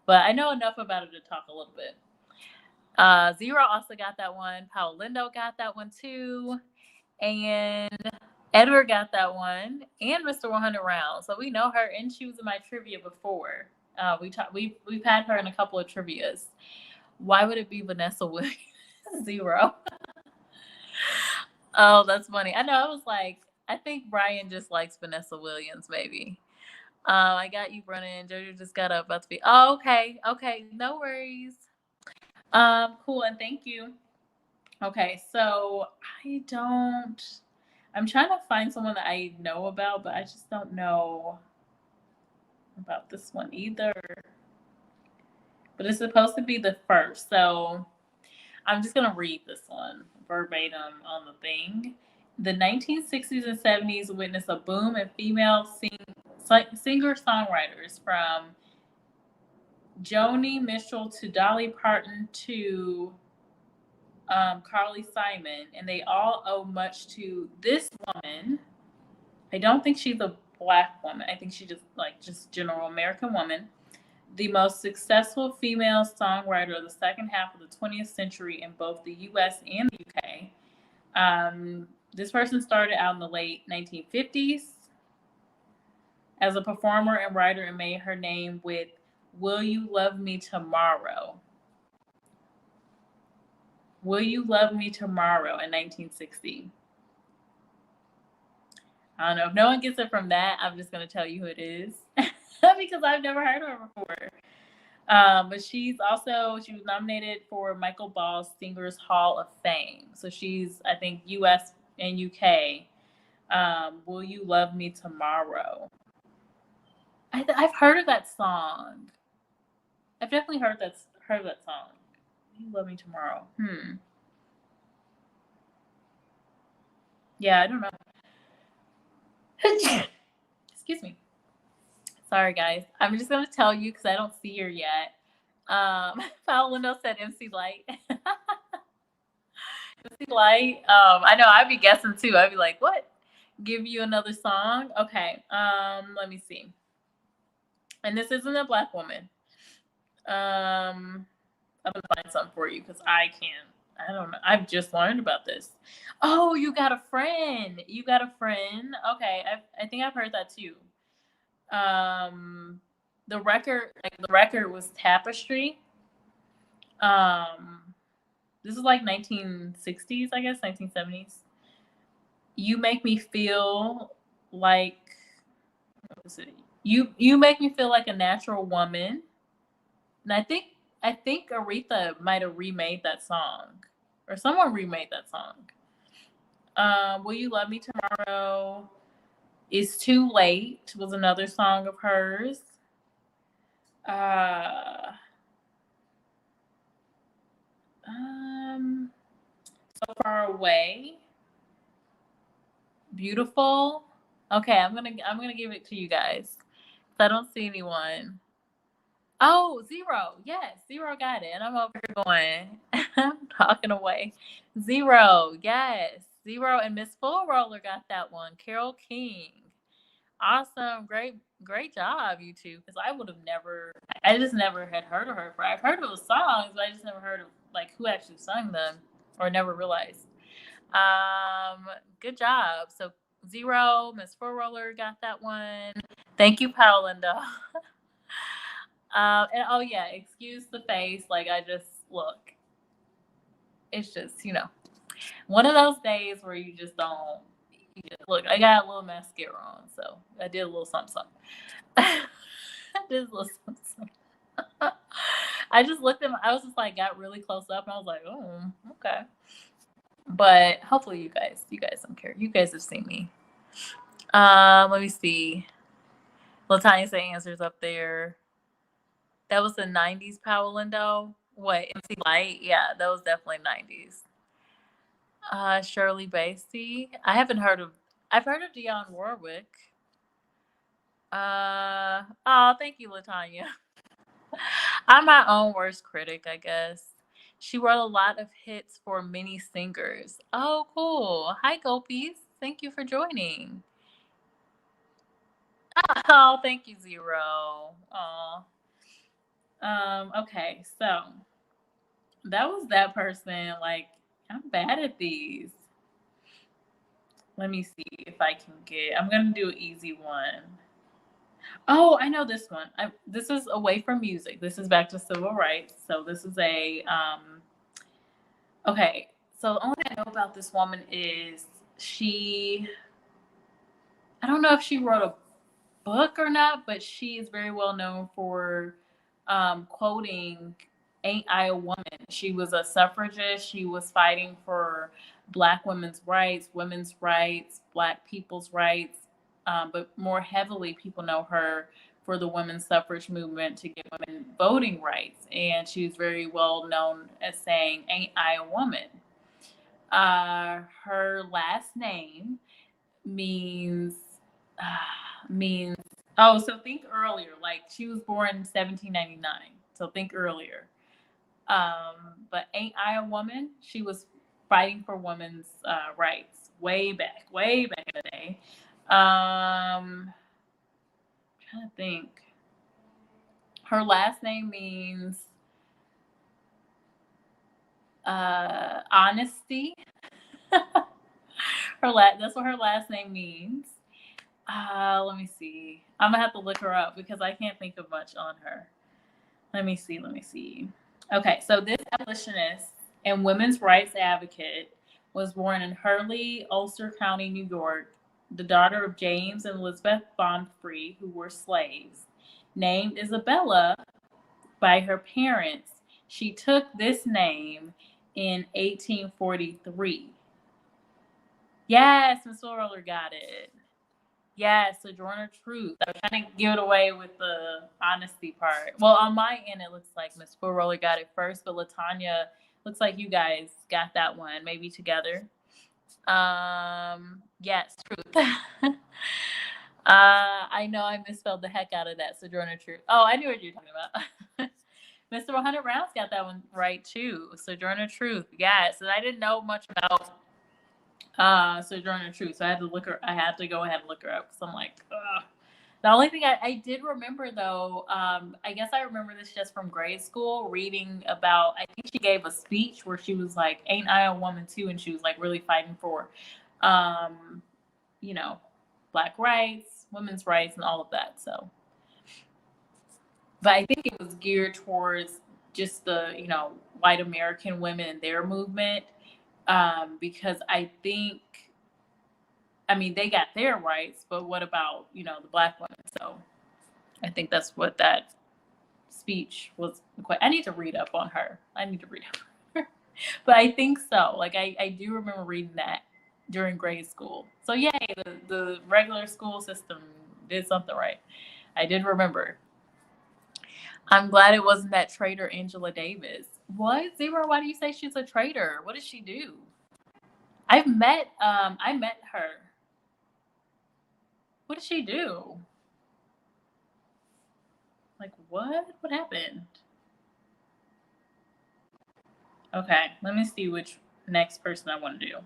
But I know enough about her to talk a little bit. Zero also got that one. Paul Lindo got that one too. And Edward got that one. And Mr. 100 Rounds. So we know her, and she was in my trivia before. We've had her in a couple of trivias. Why would it be Vanessa Williams? Zero. Oh, that's funny. I know. I was like, I think Brian just likes Vanessa Williams, maybe. I got you, Brennan. Jojo just got up. About to be. Oh, okay. Okay. No worries. Cool. And thank you. Okay. So I'm trying to find someone that I know about, but I just don't know about this one either. But it's supposed to be the first. So I'm just going to read this one verbatim on the thing. The 1960s and 70s witnessed a boom in female singer-songwriters, from Joni Mitchell to Dolly Parton to Carly Simon, and they all owe much to this woman. I don't think she's a Black woman. I think she's just general American woman. The most successful female songwriter of the second half of the 20th century in both the U.S. and the U.K. This person started out in the late 1950s as a performer and writer and made her name with Will You Love Me Tomorrow? Will You Love Me Tomorrow in 1960. I don't know. If no one gets it from that, I'm just going to tell you who it is because I've never heard of her before. But she was nominated for Michael Ball's Singers Hall of Fame. So she's, I think, US and UK. Will You Love Me Tomorrow? I've heard of that song. I've definitely heard that song. Will You Love Me Tomorrow? Yeah, I don't know. Excuse me. Sorry, guys. I'm just gonna tell you because I don't see her yet. Paolo said MC Light. MC Light. I know I'd be guessing too. I'd be like, what? Give you another song? Okay. Let me see. And this isn't a Black woman. I'm gonna find something for you because I can't. I don't know. I've just learned about this. Oh, You Got a Friend. You Got a Friend. Okay, I think I've heard that too. The record was Tapestry. This is like 1960s, I guess, 1970s. You Make Me Feel Like, what was it? You Make Me Feel Like a Natural Woman. And I think Aretha might have remade that song, or someone remade that song. Will You Love Me Tomorrow? Is Too Late was another song of hers. So Far Away. Beautiful. Okay, I'm gonna give it to you guys. I don't see anyone. Oh, Zero. Yes, Zero got it. And I'm over here going, I'm talking away. Zero. Yes. Zero and Miss Full Roller got that one. Carole King. Awesome. Great job, you two. Because I just never had heard of her. I've heard of the songs, but I just never heard of like who actually sung them or never realized. Good job. So Zero, Miss Full Roller got that one. Thank you, Paolinda. And oh yeah, excuse the face. Like I just look. It's just, one of those days where you just don't. Look, I got a little mascara on, so I did a little something. I did a little something. I just looked at. I was just like, got really close up, and I was like, oh, okay. But hopefully, you guys don't care. You guys have seen me. Let me see. Latanya say answers up there. That was the 90s Paolindo. What, MC Light? Yeah, that was definitely 90s. Shirley Bassey. I've heard of Dionne Warwick. Thank you, Latanya. I'm my own worst critic, I guess. She wrote a lot of hits for many singers. Oh, cool. Hi, Gopis. Thank you for joining. Oh, thank you, Zero. Oh. Okay, so that was that person. Like, I'm bad at these. Let me see if I can I'm gonna do an easy one. Oh, I know this one. This is away from music. This is back to civil rights. So this is okay. So the only thing I know about this woman is I don't know if she wrote a book or not, but she is very well known for quoting "Ain't I a Woman?" She was a suffragist. She was fighting for Black women's rights, Black people's rights, but more heavily, people know her for the women's suffrage movement to give women voting rights. And she was very well known as saying, "Ain't I a woman?" Her last name means so think earlier. Like she was born in 1799. So think earlier. But Ain't I a Woman? She was fighting for women's rights way back in the day. I'm trying to think. Her last name means honesty. That's what her last name means. Let me see. I'm gonna have to look her up because I can't think of much on her. Let me see. Okay, so this abolitionist, and women's rights advocate, was born in Hurley, Ulster County, New York, the daughter of James and Elizabeth Bonfrey, who were slaves. Named Isabella by her parents, she took this name in 1843. Yes, Miss Roller got it. Yes, Sojourner Truth. I was trying to give it away with the honesty part. Well, on my end, it looks like Miss Full Roller got it first, but Latanya, looks like you guys got that one, maybe together. Yes, Truth. I know I misspelled the heck out of that, Sojourner Truth. Oh, I knew what you were talking about. Mr. 100 Rounds got that one right too. Sojourner Truth. Yes, and I didn't know much about Sojourner Truth, so I had to look her. I had to go ahead and look her up because I'm like, ugh. The only thing I did remember though, I guess I remember this just from grade school, reading about. I think she gave a speech where she was like, "Ain't I a woman too?" And she was like really fighting for, um, you know, black rights, women's rights, and all of that. So, but I think it was geared towards just the white American women and their movement, because I think, I mean, they got their rights, but what about the black women? So I think that's what that speech was. I need to read up on her. I need to read up on her. But I think so. Like I do remember reading that during grade school. So yay, the regular school system did something right. I did remember. I'm glad it wasn't that traitor Angela Davis. What? Zero, why do you say she's a traitor? What did she do? I met her. What did she do? Like what? What happened? Okay, let me see which next person I want to do.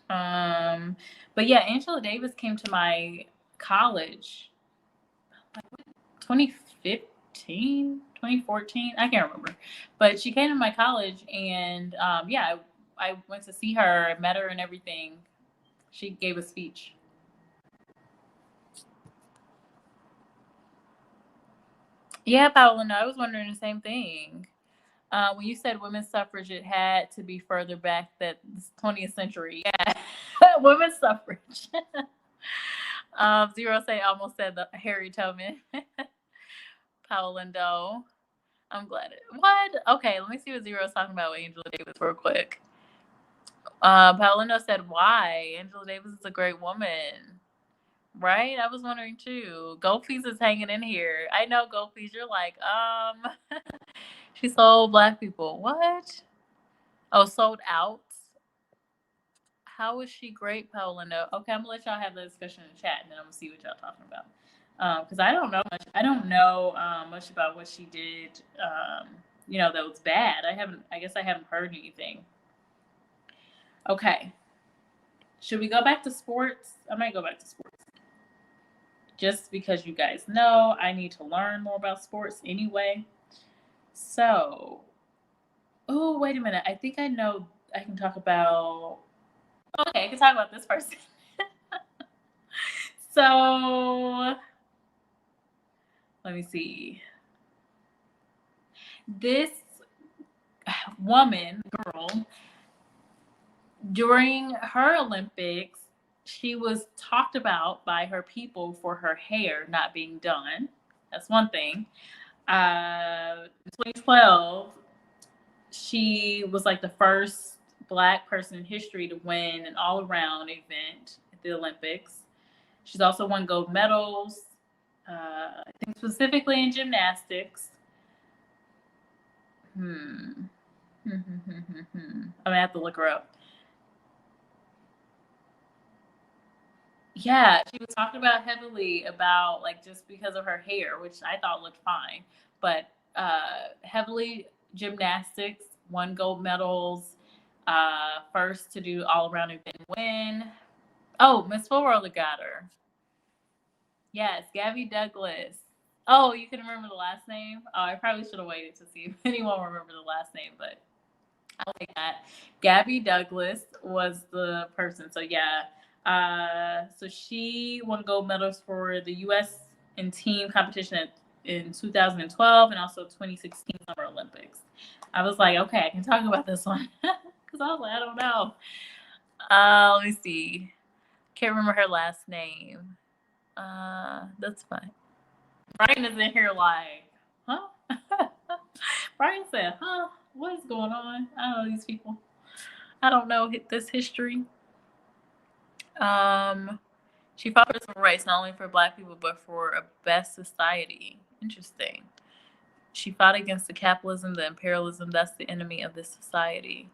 But yeah, Angela Davis came to my college 2015, 2014, I can't remember. But she came to my college and yeah, I went to see her, met her and everything. She gave a speech. Yeah, Paola, no, I was wondering the same thing. When you said women's suffrage, it had to be further back that 20th century. Yeah, women's suffrage. Zero say almost said the Harry Tubman. Paola, no. I'm glad it. What? Okay, let me see what Zero's talking about with Angela Davis real quick. Paolino said, why? Angela Davis is a great woman. Right? I was wondering too. Goldpiece is hanging in here. I know Goldpiece, you're like, she sold black people. What? Oh, sold out? How is she great, Paolino? Okay, I'm gonna let y'all have the discussion in the chat and then I'm gonna see what y'all talking about. Because I don't know much. I don't know much about what she did. That was bad. I guess I haven't heard anything. Okay. Should we go back to sports? I might go back to sports. Just because you guys know I need to learn more about sports anyway. So, oh, wait a minute. I think I know I can talk about. Okay, I can talk about this person. So, let me see. This woman, girl, during her Olympics, she was talked about by her people for her hair not being done. That's one thing. 2012, she was like the first black person in history to win an all-around event at the Olympics. She's also won gold medals, I think specifically in gymnastics. I'm gonna have to look her up. Yeah, she was talking about heavily about like just because of her hair, which I thought looked fine, but heavily gymnastics, won gold medals, first to do all around event win. Oh, Miss Full Roller got her. Yes, Gabby Douglas. Oh, you can remember the last name? Oh, I probably should have waited to see if anyone remember the last name, but I like that. Gabby Douglas was the person. So yeah. So she won gold medals for the U.S. in team competition at in 2012 and also 2016 Summer Olympics. I was like, okay, I can talk about this one because I was like, I don't know. Let me see. Can't remember her last name. That's fine. Brian is in here like, huh? Brian said, huh? What is going on? I don't know these people. I don't know this history. She fought for civil rights not only for Black people but for a best society. Interesting. She fought against the capitalism, the imperialism that's the enemy of this society.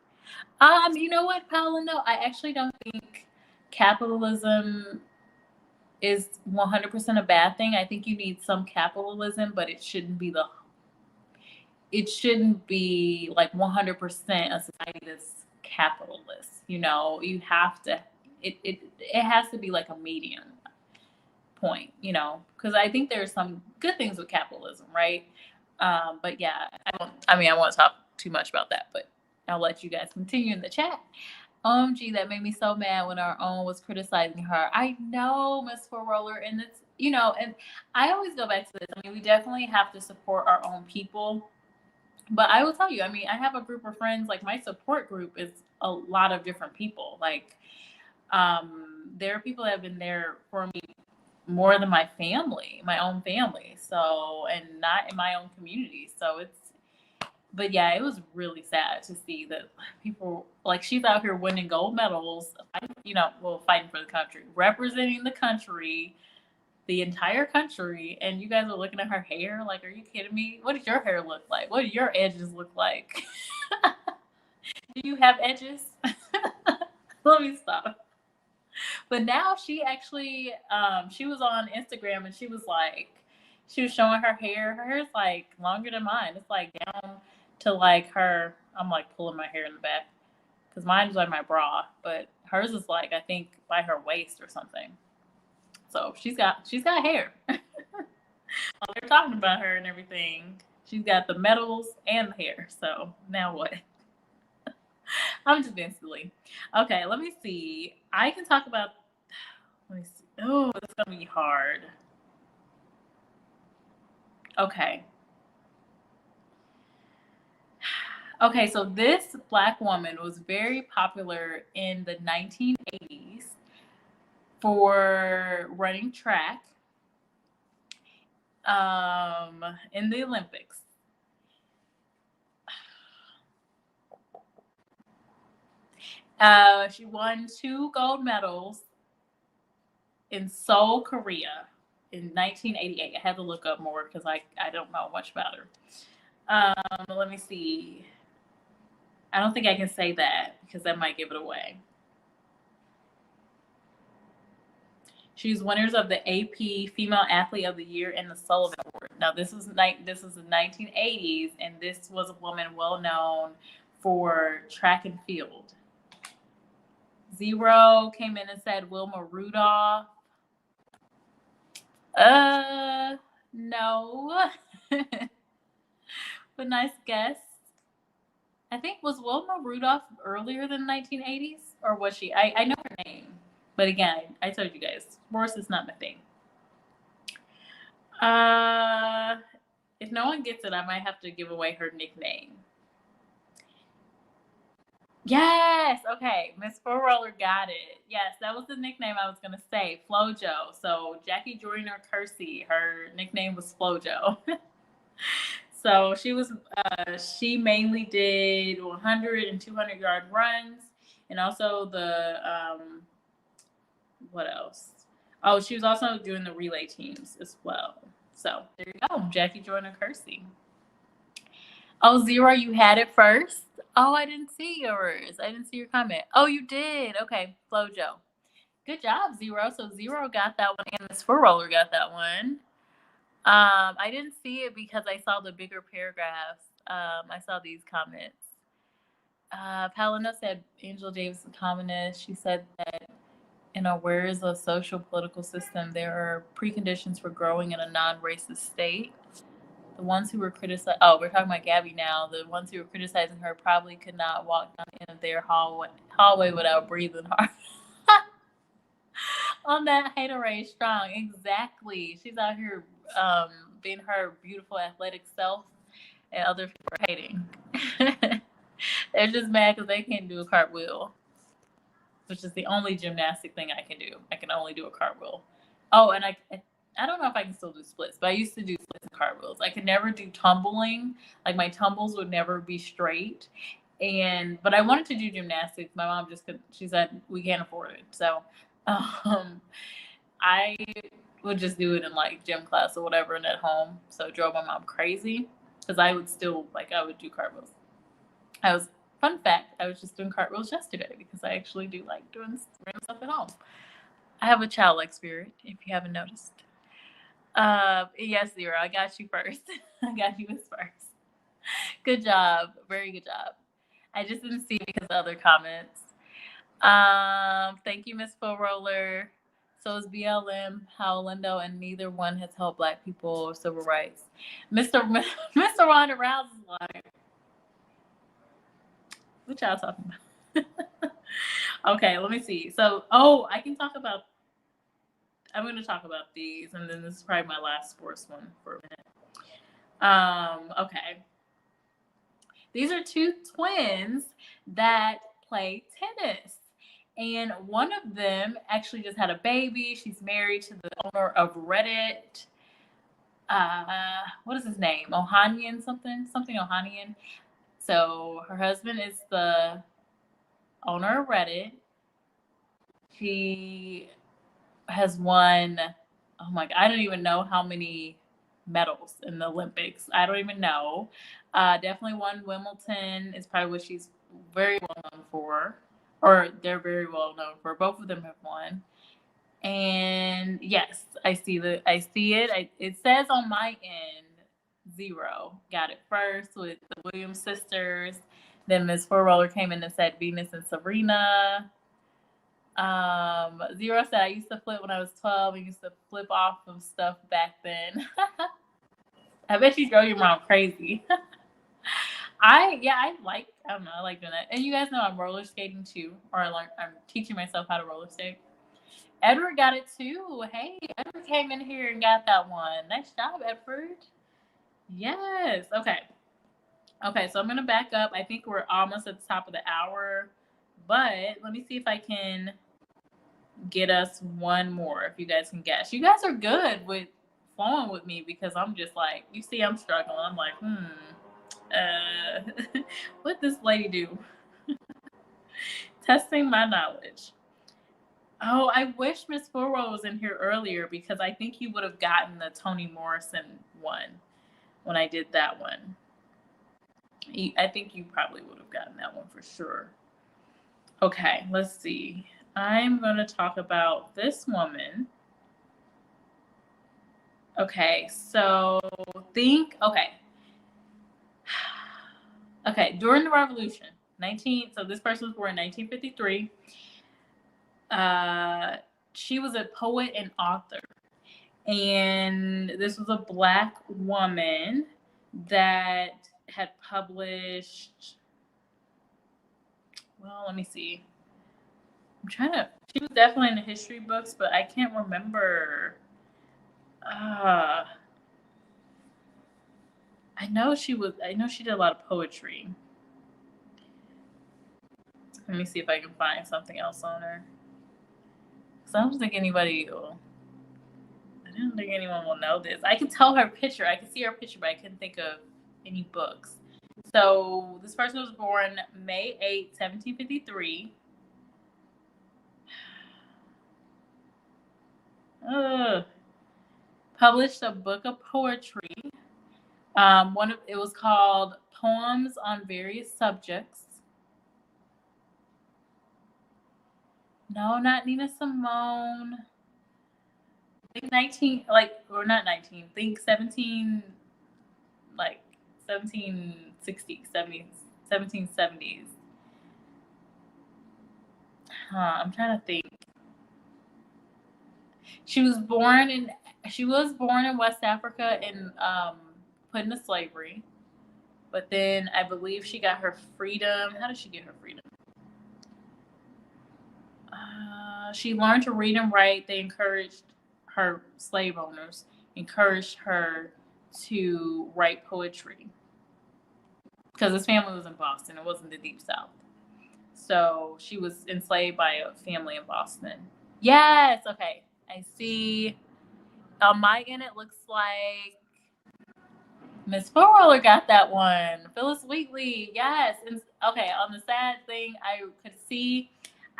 You know what, Paula? No, I actually don't think capitalism is 100% a bad thing. I think you need some capitalism, but it shouldn't be like 100% a society that's capitalist. You know, you have to it has to be like a medium point, you know, because I think there's some good things with capitalism, right? But yeah, I won't talk too much about that, but I'll let you guys continue in the chat. OMG, that made me so mad when our own was criticizing her. I know, Miss Four Roller, and it's, you know, and I always go back to this. I mean, we definitely have to support our own people. But I will tell you, I mean, I have a group of friends, like my support group is a lot of different people. Like, there are people that have been there for me more than my family, my own family. So, and not in my own community. So but yeah, it was really sad to see that people, like, she's out here winning gold medals, you know, well, fighting for the country, representing the country, the entire country, and you guys are looking at her hair like, are you kidding me? What does your hair look like? What do your edges look like? Do you have edges? Let me stop. But now she actually, she was on Instagram and she was showing her hair. Her hair's like longer than mine. It's like down to like her. I'm like pulling my hair in the back because mine's like my bra, but hers is like, I think by her waist or something. So she's got hair. While they're talking about her and everything, she's got the medals and the hair. So now what? I'm just being silly. Okay, let me see. I can talk about. Let me see. Oh, it's gonna be hard. Okay. Okay, so this Black woman was very popular in the 1980s for running track in the Olympics. She won 2 gold medals in Seoul, Korea in 1988. I had to look up more because I don't know much about her. Let me see. I don't think I can say that because that might give it away. She's winners of the AP Female Athlete of the Year and the Sullivan Award. Now, this is the 1980s, and this was a woman well known for track and field. Zero came in and said Wilma Rudolph. No. But nice guess. I think, was Wilma Rudolph earlier than the 1980s? Or was she? I know her name. But again, I told you guys, sports is not my thing. If no one gets it, I might have to give away her nickname. Yes. Okay. Miss Four Roller got it. Yes, that was the nickname I was going to say. Flojo. So Jackie Joyner Kersey, her nickname was Flojo. So she mainly did 100 and 200 yard runs, and also the, what else? Oh, she was also doing the relay teams as well. So there you go, Jackie Joyner Kersey. Oh, Zero, you had it first? Oh, I didn't see yours. I didn't see your comment. Oh, you did. Okay, Flojo. Good job, Zero. So Zero got that one, and Miss Four Roller got that one. I didn't see it because I saw the bigger paragraphs. I saw these comments. Palina said Angela Davis is a communist. She said that in a where is a social political system, there are preconditions for growing in a non-racist state. The ones who were criticized, oh, we're talking about Gabby now. The ones who were criticizing her probably could not walk down the end of their hallway without breathing hard. On that haterade strong. Exactly. She's out here um, being her beautiful athletic self, and other people are hating. They're just mad because they can't do a cartwheel, which is the only gymnastic thing I can do. I can only do a cartwheel. Oh, and I don't know if I can still do splits, but I used to do splits and cartwheels. I could never do tumbling. Like my tumbles would never be straight. But I wanted to do gymnastics. My mom just could. She said we can't afford it. So um, I would just do it in like gym class or whatever and at home. So it drove my mom crazy because I would still I would do cartwheels. Fun fact, I was just doing cartwheels yesterday because I actually do like doing random stuff at home. I have a childlike spirit, if you haven't noticed. Yes, Zero, I got you first. I got you first. Good job. Very good job. I just didn't see because of other comments. Thank you, Miss Full Roller. So is BLM, Howlindo, and neither one has helped Black people or civil rights. Mr. Mr. Ronda Rousey is like, what y'all talking about? Okay, let me see. So, I can talk about. I'm going to talk about these, and then this is probably my last sports one for a minute. Okay. These are two twins that play tennis. And one of them actually just had a baby. She's married to the owner of Reddit. What is his name? Ohanian something? Something Ohanian. So her husband is the owner of Reddit. She has won, oh my God, I don't even know how many medals in the Olympics. I don't even know. Definitely won Wimbledon is probably what she's very well known for, or they're very well known for. Both of them have won. And yes, I see it. It says on my end, Zero got it first with the Williams sisters. Then Miss Four Roller came in and said Venus and Serena. Zero said I used to flip when I was 12. I used to flip off of stuff back then. I bet you drove your mom crazy. I don't know, I like doing that. And you guys know I'm roller skating too, or I'm teaching myself how to roller skate. Edward got it too. Hey, Edward came in here and got that one. Nice job, Edward. Yes. Okay. Okay, so I'm gonna back up. I think we're almost at the top of the hour, but let me see if I can get us one more. If you guys can guess, you guys are good with flowing with me because I'm just like, you see, I'm struggling. I'm like, what this lady do? Testing my knowledge. Oh, I wish Miss Forwell was in here earlier because I think he would have gotten the Toni Morrison one when I did that one. I think you probably would have gotten that one for sure. Okay, let's see. I'm going to talk about this woman. Okay, so okay, during the revolution, so this person was born in 1953. She was a poet and author. And this was a Black woman that had published, well, let me see. She was definitely in the history books, but I can't remember. I know she did a lot of poetry. Let me see if I can find something else on her. Because I don't think anyone will know this. I can tell her picture. I can see her picture, but I couldn't think of any books. So this person was born May 8, 1753. Published a book of poetry. It was called Poems on Various Subjects. No, not Nina Simone. I think 19, not 19. Think 17, 1760s, 1770s. I'm trying to think. She was born in West Africa and put into slavery. But then I believe she got her freedom. How did she get her freedom? She learned to read and write. They encouraged her, slave owners encouraged her to write poetry because his family was in Boston. It wasn't the Deep South. So she was enslaved by a family in Boston. Yes. Okay. I see. On my end, it looks like Miss Four got that one. Phyllis Wheatley. Yes. And, okay. On the sad thing, I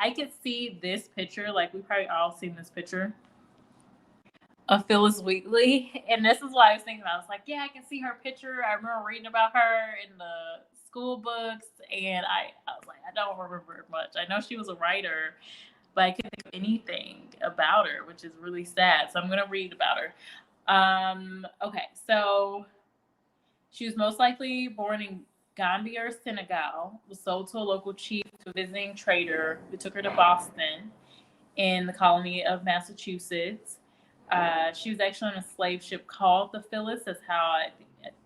could see this picture. Like, we probably all seen this picture of Phyllis Wheatley. And this is what I was thinking about. I was like, yeah, I can see her picture. I remember reading about her in the school books. And I was like, I don't remember much. I know she was a writer, but I couldn't think of anything about her, which is really sad. So I'm going to read about her. Okay, so she was most likely born in Gambia or Senegal, was sold to a local chief to a visiting trader who took her to Boston in the colony of Massachusetts. She was actually on a slave ship called the Phyllis. That's how I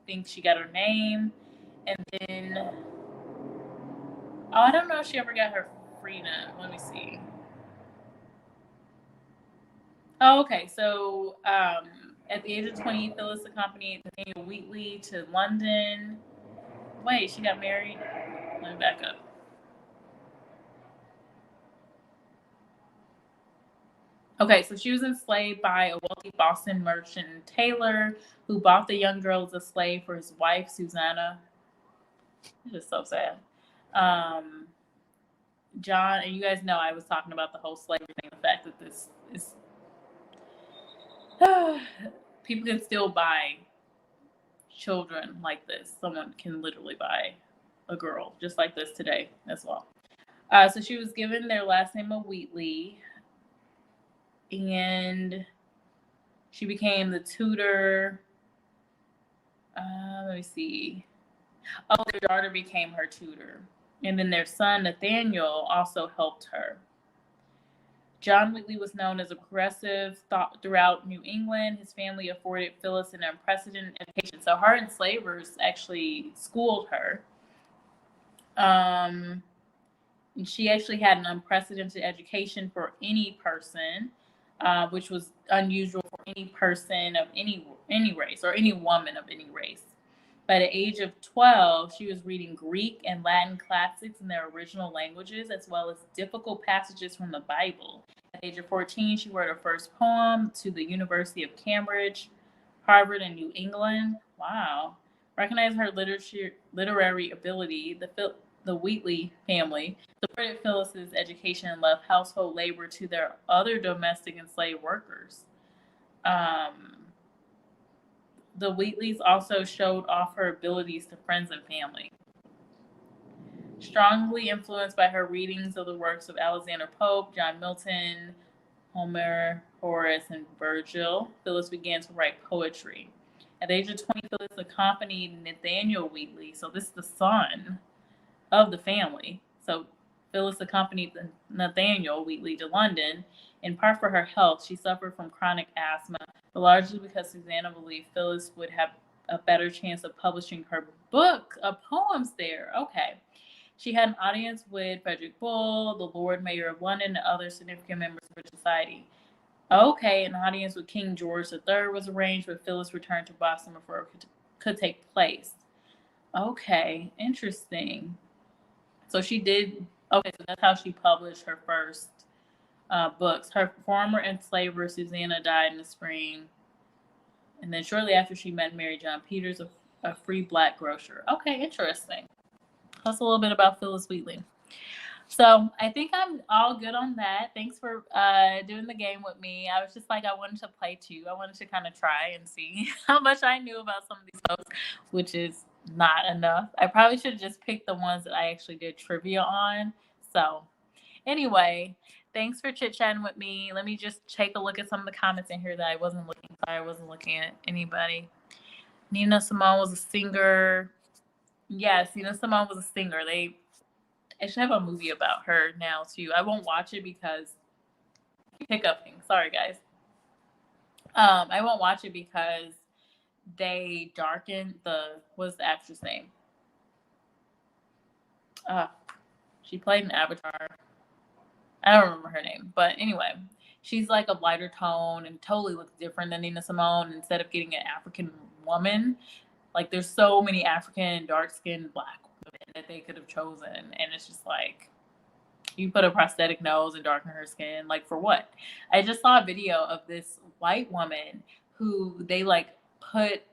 think she got her name. And then, I don't know if she ever got her freedom. Let me see. Oh, okay. So at the age of 20, Phyllis accompanied Nathaniel Wheatley to London. Wait, she got married? Let me back up. Okay, so she was enslaved by a wealthy Boston merchant and tailor who bought the young girl as a slave for his wife, Susanna. It's just so sad. John, and you guys know I was talking about the whole slavery thing, the fact that this is people can still buy children like this. Someone can literally buy a girl just like this today as well. So she was given their last name of Wheatley, and she became the tutor. Let me see. Oh, their daughter became her tutor, and then their son Nathaniel also helped her. John Wheatley was known as a progressive thought throughout New England. His family afforded Phyllis an unprecedented education. So her enslavers actually schooled her. And she actually had an unprecedented education for any person, which was unusual for any person of any race or any woman of any race. By the age of 12, she was reading Greek and Latin classics in their original languages, as well as difficult passages from the Bible. At the age of 14, she wrote her first poem to the University of Cambridge, Harvard, and New England. Wow. Recognizing her literary ability, the Wheatley family supported Phyllis's education and left household labor to their other domestic enslaved workers. The Wheatleys also showed off her abilities to friends and family. Strongly influenced by her readings of the works of Alexander Pope, John Milton, Homer, Horace, and Virgil, Phyllis began to write poetry. At the age of 20, Phyllis accompanied Nathaniel Wheatley, so this is the son of the family. So Phyllis accompanied Nathaniel Wheatley to London, in part for her health. She suffered from chronic asthma, but largely because Susanna believed Phyllis would have a better chance of publishing her book of poems there. Okay. She had an audience with Frederick Bull, the Lord Mayor of London, and other significant members of her society. Okay, an audience with King George III was arranged, but Phyllis returned to Boston before it could take place. Okay, interesting. So she did. Okay, so that's how she published her first books. Her former enslaver, Susanna, died in the spring. And then shortly after, she met Mary John Peters, a free black grocer. Okay, interesting. That's a little bit about Phyllis Wheatley. So I think I'm all good on that. Thanks for doing the game with me. I was just like, I wanted to play too. I wanted to kind of try and see how much I knew about some of these folks, which is not enough. I probably should have just picked the ones that I actually did trivia on. So anyway, thanks for chit-chatting with me. Let me just take a look at some of the comments in here that I wasn't looking. Sorry, I wasn't looking at anybody. Nina Simone was a singer. Yes, Nina Simone was a singer. They actually have a movie about her now too. I won't watch it because hiccuping. Sorry guys. I won't watch it because they darkened what's the actress name? She played in Avatar. I don't remember her name, but anyway, she's like a lighter tone and totally looks different than Nina Simone. Instead of getting an African woman, like there's so many African dark skinned black women that they could have chosen, and it's just like you put a prosthetic nose and darken her skin, like for what? I just saw a video of this white woman who they like put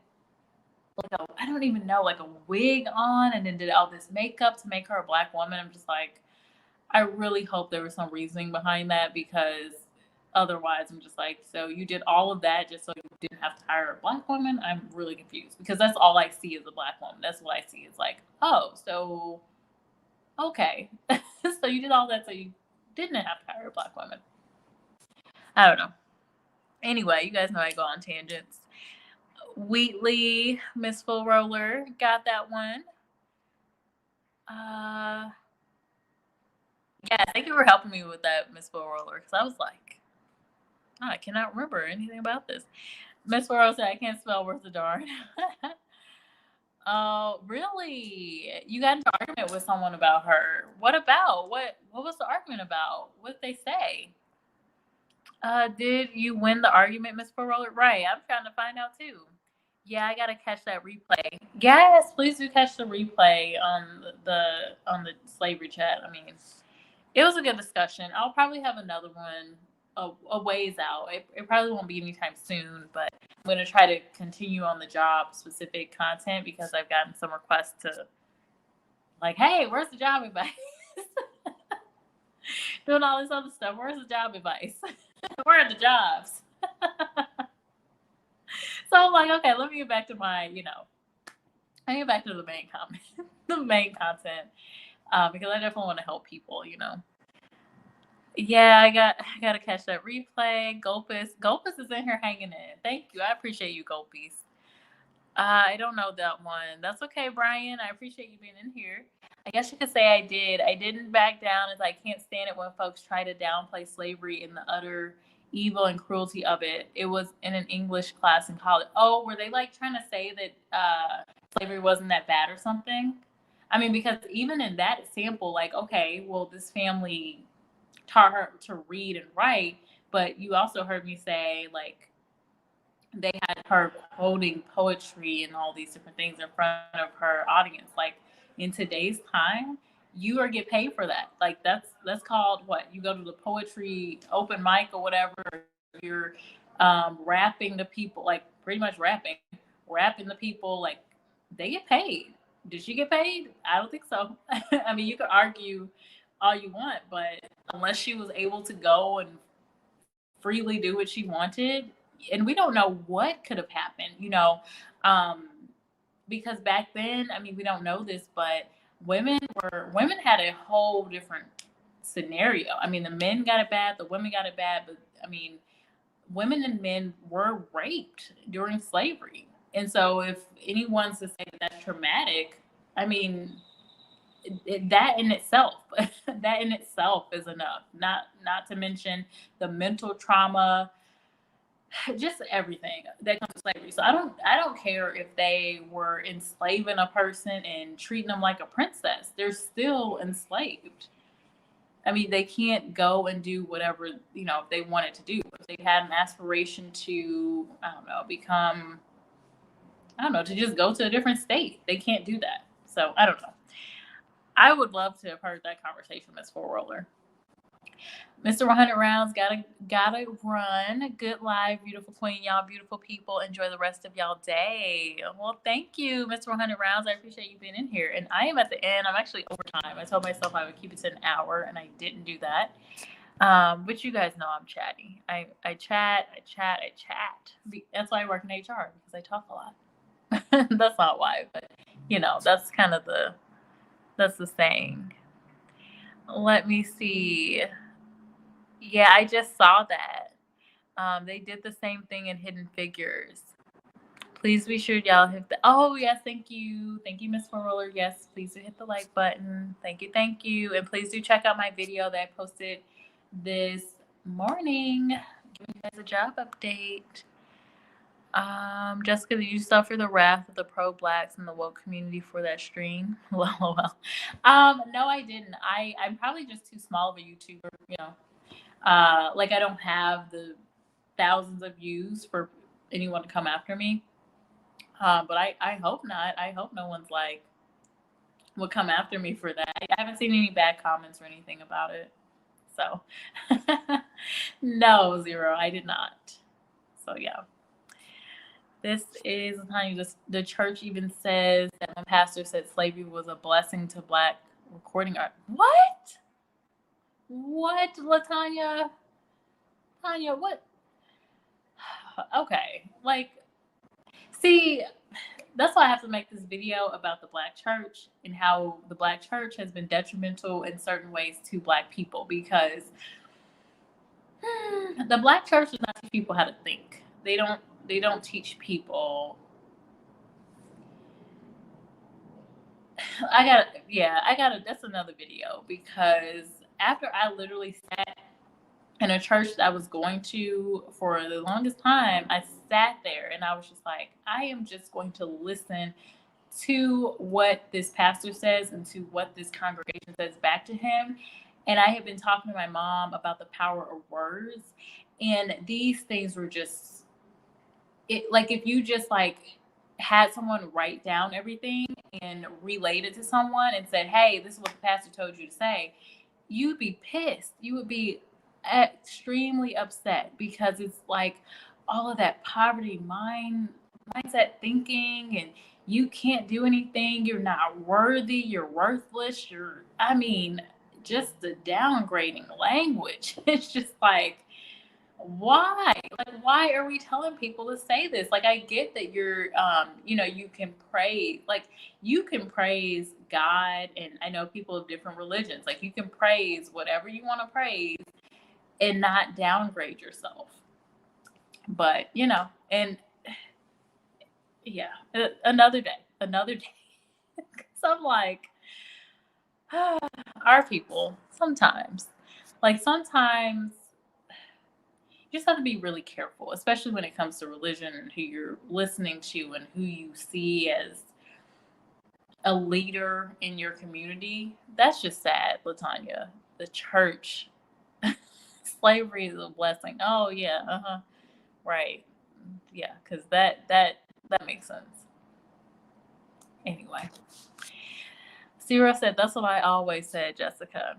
like I don't even know, like a wig on and then did all this makeup to make her a black woman. I'm just like, I really hope there was some reasoning behind that, because otherwise I'm just like, so you did all of that just so you didn't have to hire a black woman? I'm really confused, because that's all I see is a black woman. That's what I see. It's like, oh, so okay. So you did all that so you didn't have to hire a black woman. I don't know. Anyway, you guys know I go on tangents. Wheatley, Miss Full Roller, got that one. Yeah, thank you for helping me with that, Miss Full Roller, because I was like, oh, I cannot remember anything about this. Miss Full Roller said, I can't spell worth a darn. Oh, really? You got into an argument with someone about her. What about? What was the argument about? What did they say? Did you win the argument, Miss Full Roller? Right. I'm trying to find out too. Yeah, I gotta catch that replay. Yes, please do catch the replay on the slavery chat. I mean, it was a good discussion. I'll probably have another one a ways out. It probably won't be anytime soon, but I'm gonna try to continue on the job specific content, because I've gotten some requests to like, hey, where's the job advice? Doing all this other stuff. Where's the job advice? Where are the jobs? So I'm like, okay, let me get back to my, I get back to the main comment, the main content, because I definitely want to help people, Yeah, I got to catch that replay. Gulpus is in here hanging in. Thank you. I appreciate you, Gulpies. I don't know that one. That's okay, Brian. I appreciate you being in here. I guess you could say I did. I didn't back down, as I can't stand it when folks try to downplay slavery and the utter evil and cruelty of it. It was in an English class in college. Oh, were they like trying to say that slavery wasn't that bad or something? I mean, because even in that example, like, okay, well, this family taught her to read and write, but you also heard me say, like, they had her quoting poetry and all these different things in front of her audience. Like, in today's time, you are get paid for that. Like, that's called what? You go to the poetry open mic or whatever. You're rapping to people, like pretty much rapping the people. Like, they get paid. Did she get paid? I don't think so. I mean, you could argue all you want, but unless she was able to go and freely do what she wanted, and we don't know what could have happened, because back then, I mean, we don't know this, but women had a whole different scenario. I mean, the men got it bad, the women got it bad, but I mean, women and men were raped during slavery. And so if anyone's to say that that's traumatic, I mean, that in itself is enough. Not to mention the mental trauma, just everything that comes with slavery. So I don't care if they were enslaving a person and treating them like a princess. They're still enslaved. I mean, they can't go and do whatever, if they wanted to do. If they had an aspiration to, I don't know, become, to just go to a different state, they can't do that. So I don't know. I would love to have heard that conversation, Miss Four Roller. Mr. 100 Rounds, gotta run. Good live, beautiful queen, y'all, beautiful people. Enjoy the rest of y'all day. Well, thank you, Mr. 100 Rounds. I appreciate you being in here. And I am at the end. I'm actually over time. I told myself I would keep it to an hour, and I didn't do that. But you guys know I'm chatty. I chat. That's why I work in HR, because I talk a lot. That's not why, but that's kind of that's the saying. Let me see. Yeah, I just saw that. They did the same thing in Hidden Figures. Please be sure y'all hit the. Oh yes, thank you, Miss Four Roller. Yes, please do hit the like button. Thank you, and please do check out my video that I posted this morning, giving you guys a job update. Jessica, did you suffer the wrath of the pro-blacks and the woke community for that stream? LOL. No, I didn't. I'm probably just too small of a YouTuber, Like I don't have the thousands of views for anyone to come after me. But I hope not. I hope no one's like will come after me for that. I haven't seen any bad comments or anything about it. So no, zero. I did not. So yeah. This is the church even says that my pastor said slavery was a blessing to Black recording art. What? What, Latanya? Tanya, what? Okay. Like, see, that's why I have to make this video about the Black church and how the Black church has been detrimental in certain ways to Black people, because the Black church does not teach people how to think. They don't teach people. That's another video, because after I literally sat in a church that I was going to for the longest time, I sat there and I was just like, I am just going to listen to what this pastor says and to what this congregation says back to him. And I had been talking to my mom about the power of words, and these things were just like, if you just like had someone write down everything and relayed it to someone and said, hey, this is what the pastor told you to say, you'd be pissed. You would be extremely upset, because it's like all of that poverty mindset thinking, and you can't do anything, you're not worthy, you're worthless, just the downgrading language. It's just like, why? Like, why are we telling people to say this? Like, I get that you're you can praise God, and I know people of different religions, like, you can praise whatever you want to praise and not downgrade yourself. But and yeah, another day because I'm like, our people sometimes you just have to be really careful, especially when it comes to religion and who you're listening to and who you see as a leader in your community. That's just sad, Latanya. The church, slavery is a blessing. Oh yeah, right, yeah, because that makes sense. Anyway, Zero said that's what I always said, Jessica.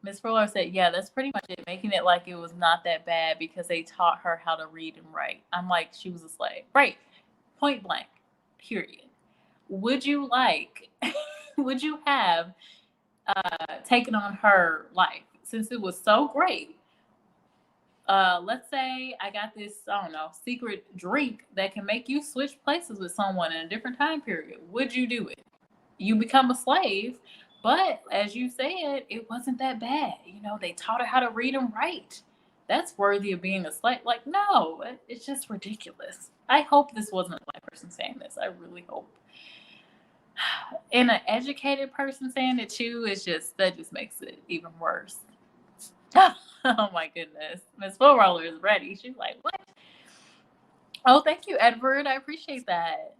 Miss Fuller said, yeah, that's pretty much it, making it like it was not that bad because they taught her how to read and write. I'm like, she was a slave. Right. Point blank. Period. Would you have taken on her life, since it was so great? Let's say I got this, I don't know, secret drink that can make you switch places with someone in a different time period. Would you do it? You become a slave. But as you said, it wasn't that bad. They taught her how to read and write. That's worthy of being a slave. Like, no, it's just ridiculous. I hope this wasn't a white person saying this. I really hope. And an educated person saying it too, that just makes it even worse. Oh my goodness. Miss Full Roller is ready. She's like, what? Oh, thank you, Edward. I appreciate that.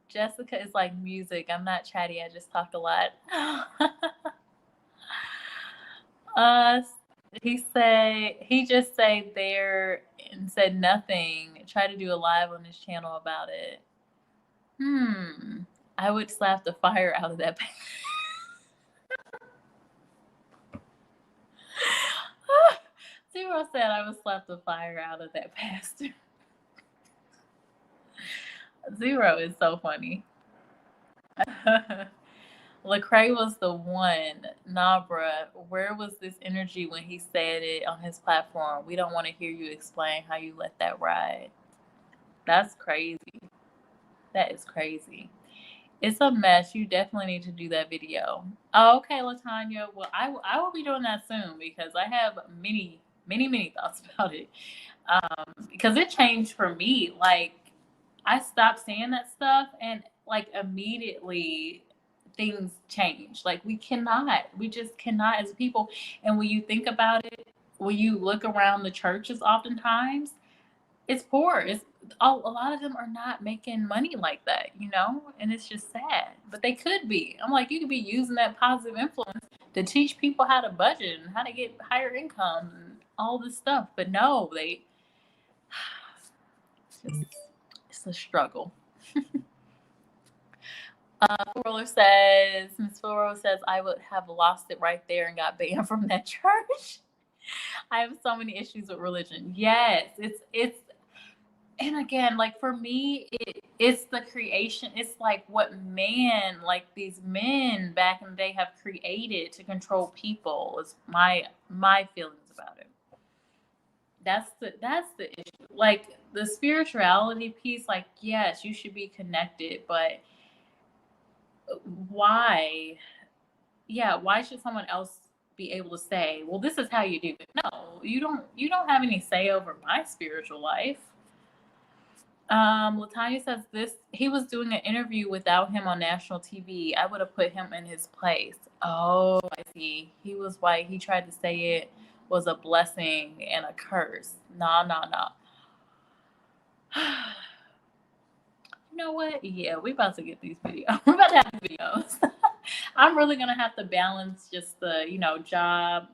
Jessica is like music. I'm not chatty. I just talk a lot. He just stayed there and said nothing. Try to do a live on his channel about it. I would slap the fire out of that. Zero said I would slap the fire out of that pastor. Zero is so funny. Lecrae was the one. Nah, bruh. Where was this energy when he said it on his platform? We don't want to hear you explain how you let that ride. That's crazy. That is crazy. It's a mess. You definitely need to do that video. Oh, okay, Latanya. Well, I will be doing that soon, because I have many thoughts about it. Because it changed for me. Like, I stopped saying that stuff, and like immediately things change. Like, we just cannot as people. And when you think about it, when you look around the churches, oftentimes it's poor. a lot of them are not making money like that, you know, and it's just sad. But they could be. I'm like, you could be using that positive influence to teach people how to budget and how to get higher income and all this stuff. But no, they it's a struggle. Miss Fuller says, I would have lost it right there and got banned from that church. I have so many issues with religion. Yes, it's and again, like for me, it's the creation. It's like what man, like these men back in the day have created to control people is my feelings about it. That's the issue. Like the spirituality piece, like yes, you should be connected, but why? Yeah, why should someone else be able to say, well, this is how you do it? No, you don't have any say over my spiritual life. Latanya says this he was doing an interview without him on national TV. I would have put him in his place. Oh, I see. He was white. He tried to say it was a blessing and a curse. No, no, no. You know what? Yeah, we about to get these videos. We're about to have videos. I'm really gonna have to balance just the, job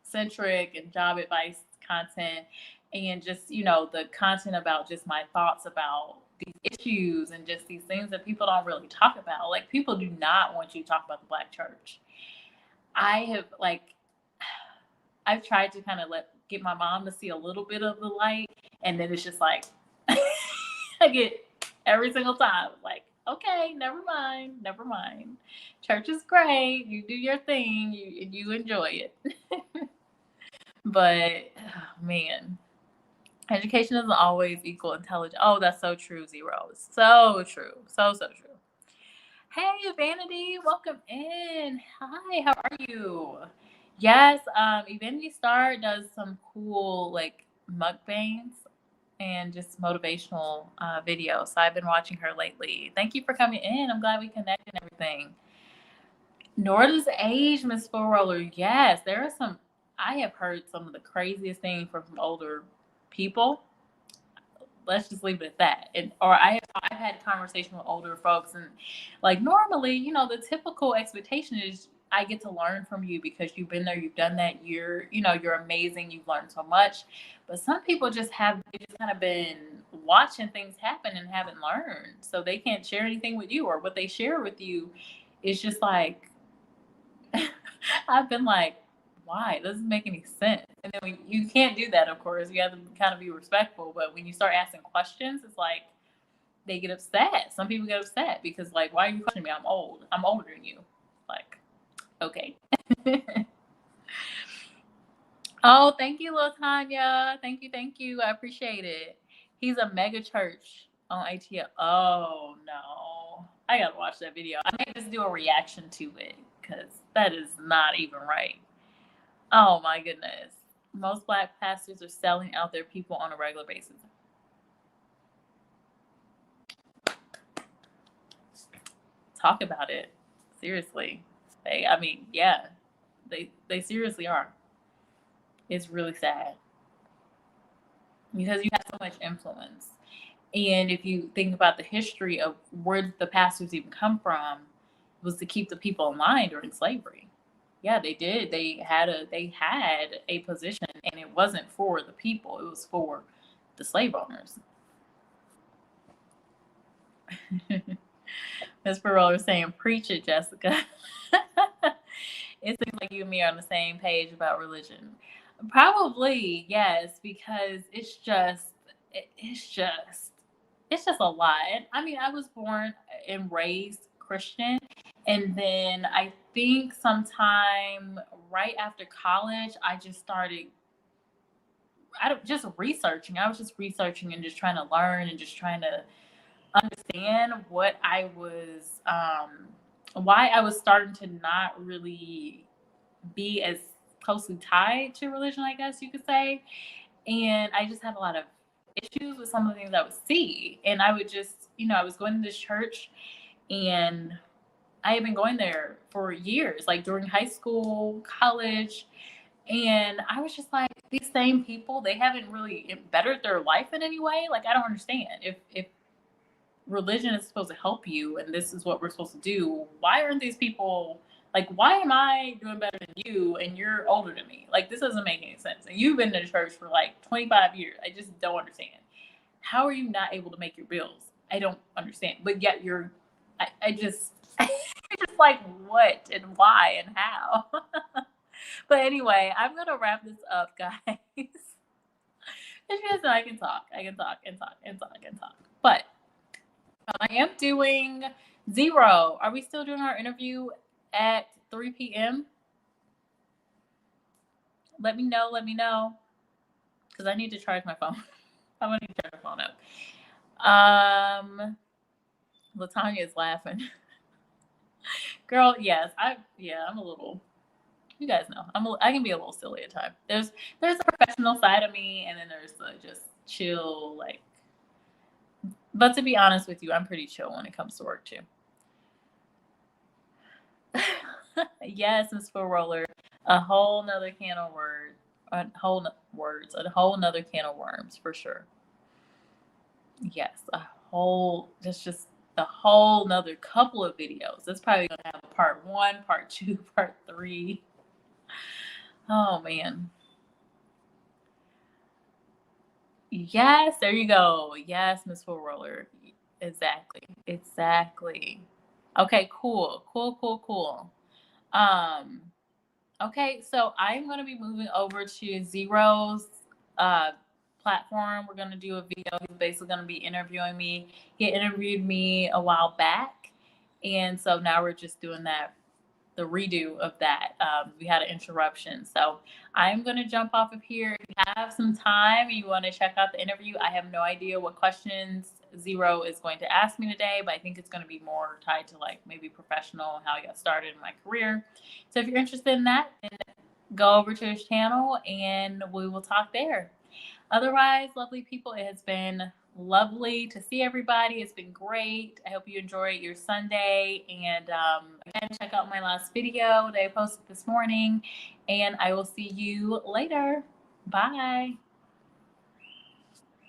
centric and job advice content and just, the content about just my thoughts about these issues and just these things that people don't really talk about. Like people do not want you to talk about the Black church. I've tried to kind of get my mom to see a little bit of the light, and then it's just like I get every single time like, okay, never mind. Church is great. You do your thing. You enjoy it. But oh, man, education doesn't always equal intelligence. Oh, that's so true, Zero. So true. So true. Hey, Vanity, welcome in. Hi, how are you? Yes, Vanity Star does some cool like mukbangs and just motivational videos. So I've been watching her lately. Thank you for coming in. I'm glad we connected and everything. Nor does age, Miss Full Roller. Yes, there are some. I have heard some of the craziest things from older people. Let's just leave it at that. Or I've had conversation with older folks, and like normally, the typical expectation is I get to learn from you because you've been there, you've done that. You're amazing. You've learned so much. But some people just kind of been watching things happen and haven't learned, so they can't share anything with you, or what they share with you is just like I've been like, why? It doesn't make any sense. And then you can't do that, of course. You have to kind of be respectful. But when you start asking questions, it's like they get upset. Some people get upset because, like, why are you questioning me? I'm old. I'm older than you. Like, okay. Oh, thank you, Lil Tanya. Thank you. I appreciate it. He's a mega church on ATL. Oh, no. I got to watch that video. I may just do a reaction to it because that is not even right. Oh, my goodness. Most Black pastors are selling out their people on a regular basis. Talk about it. Seriously. They seriously are. It's really sad because you have so much influence. And if you think about the history of where the pastors even come from, it was to keep the people in line during slavery. Yeah, they did. They had a position, and it wasn't for the people. It was for the slave owners. Miss Barola was saying, "Preach it, Jessica." It seems like you and me are on the same page about religion. Probably, yes, because it's just a lot. I mean, I was born and raised Christian, and then I think sometime right after college, I just started just researching. I was just researching and just trying to learn and just trying to understand what I was, why I was starting to not really be as closely tied to religion, I guess you could say. And I just had a lot of issues with some of the things I would see. And I would just, I was going to this church, and I had been going there for years, like during high school, college. And I was just like, these same people, they haven't really bettered their life in any way. Like, I don't understand. If religion is supposed to help you and this is what we're supposed to do, why aren't these people like, why am I doing better than you and you're older than me? Like, this doesn't make any sense. And you've been to church for like 25 years. I just don't understand. How are you not able to make your bills? I don't understand. But yet I just, just like, what and why and how? But anyway, I'm going to wrap this up, guys. It's just I can talk. I can talk and talk and talk and talk. But I am doing Zero. Are we still doing our interview at 3 p.m.? Let me know. Let me know. Because I need to charge my phone. I'm going to charge my phone up. Latanya is laughing. Girl, yes. I'm a little, you guys know. I can be a little silly at times. There's a professional side of me, and then there's the just chill, like, but to be honest with you, I'm pretty chill when it comes to work too. Yes, Miss Full Roller. A whole nother can of words. A whole nother can of worms for sure. Yes, just a whole nother couple of videos. That's probably gonna have a part 1, part 2, part 3. Oh man. Yes, there you go. Yes, Miss Full Roller. Exactly. Exactly. Okay, cool. Cool. Um, okay, so I'm gonna be moving over to Zero's uh platform. We're gonna do a video. He's basically gonna be interviewing me. He interviewed me a while back, and so now we're just doing the redo of that. We had an interruption. So I'm going to jump off of here. If you have some time, you want to check out the interview. I have no idea what questions Zero is going to ask me today, but I think it's going to be more tied to like maybe professional, how I got started in my career. So if you're interested in that, then go over to his channel and we will talk there. Otherwise, lovely people, it has been lovely to see everybody. It's been great. I hope you enjoyed your Sunday. And again, check out my last video that I posted this morning. And I will see you later. Bye.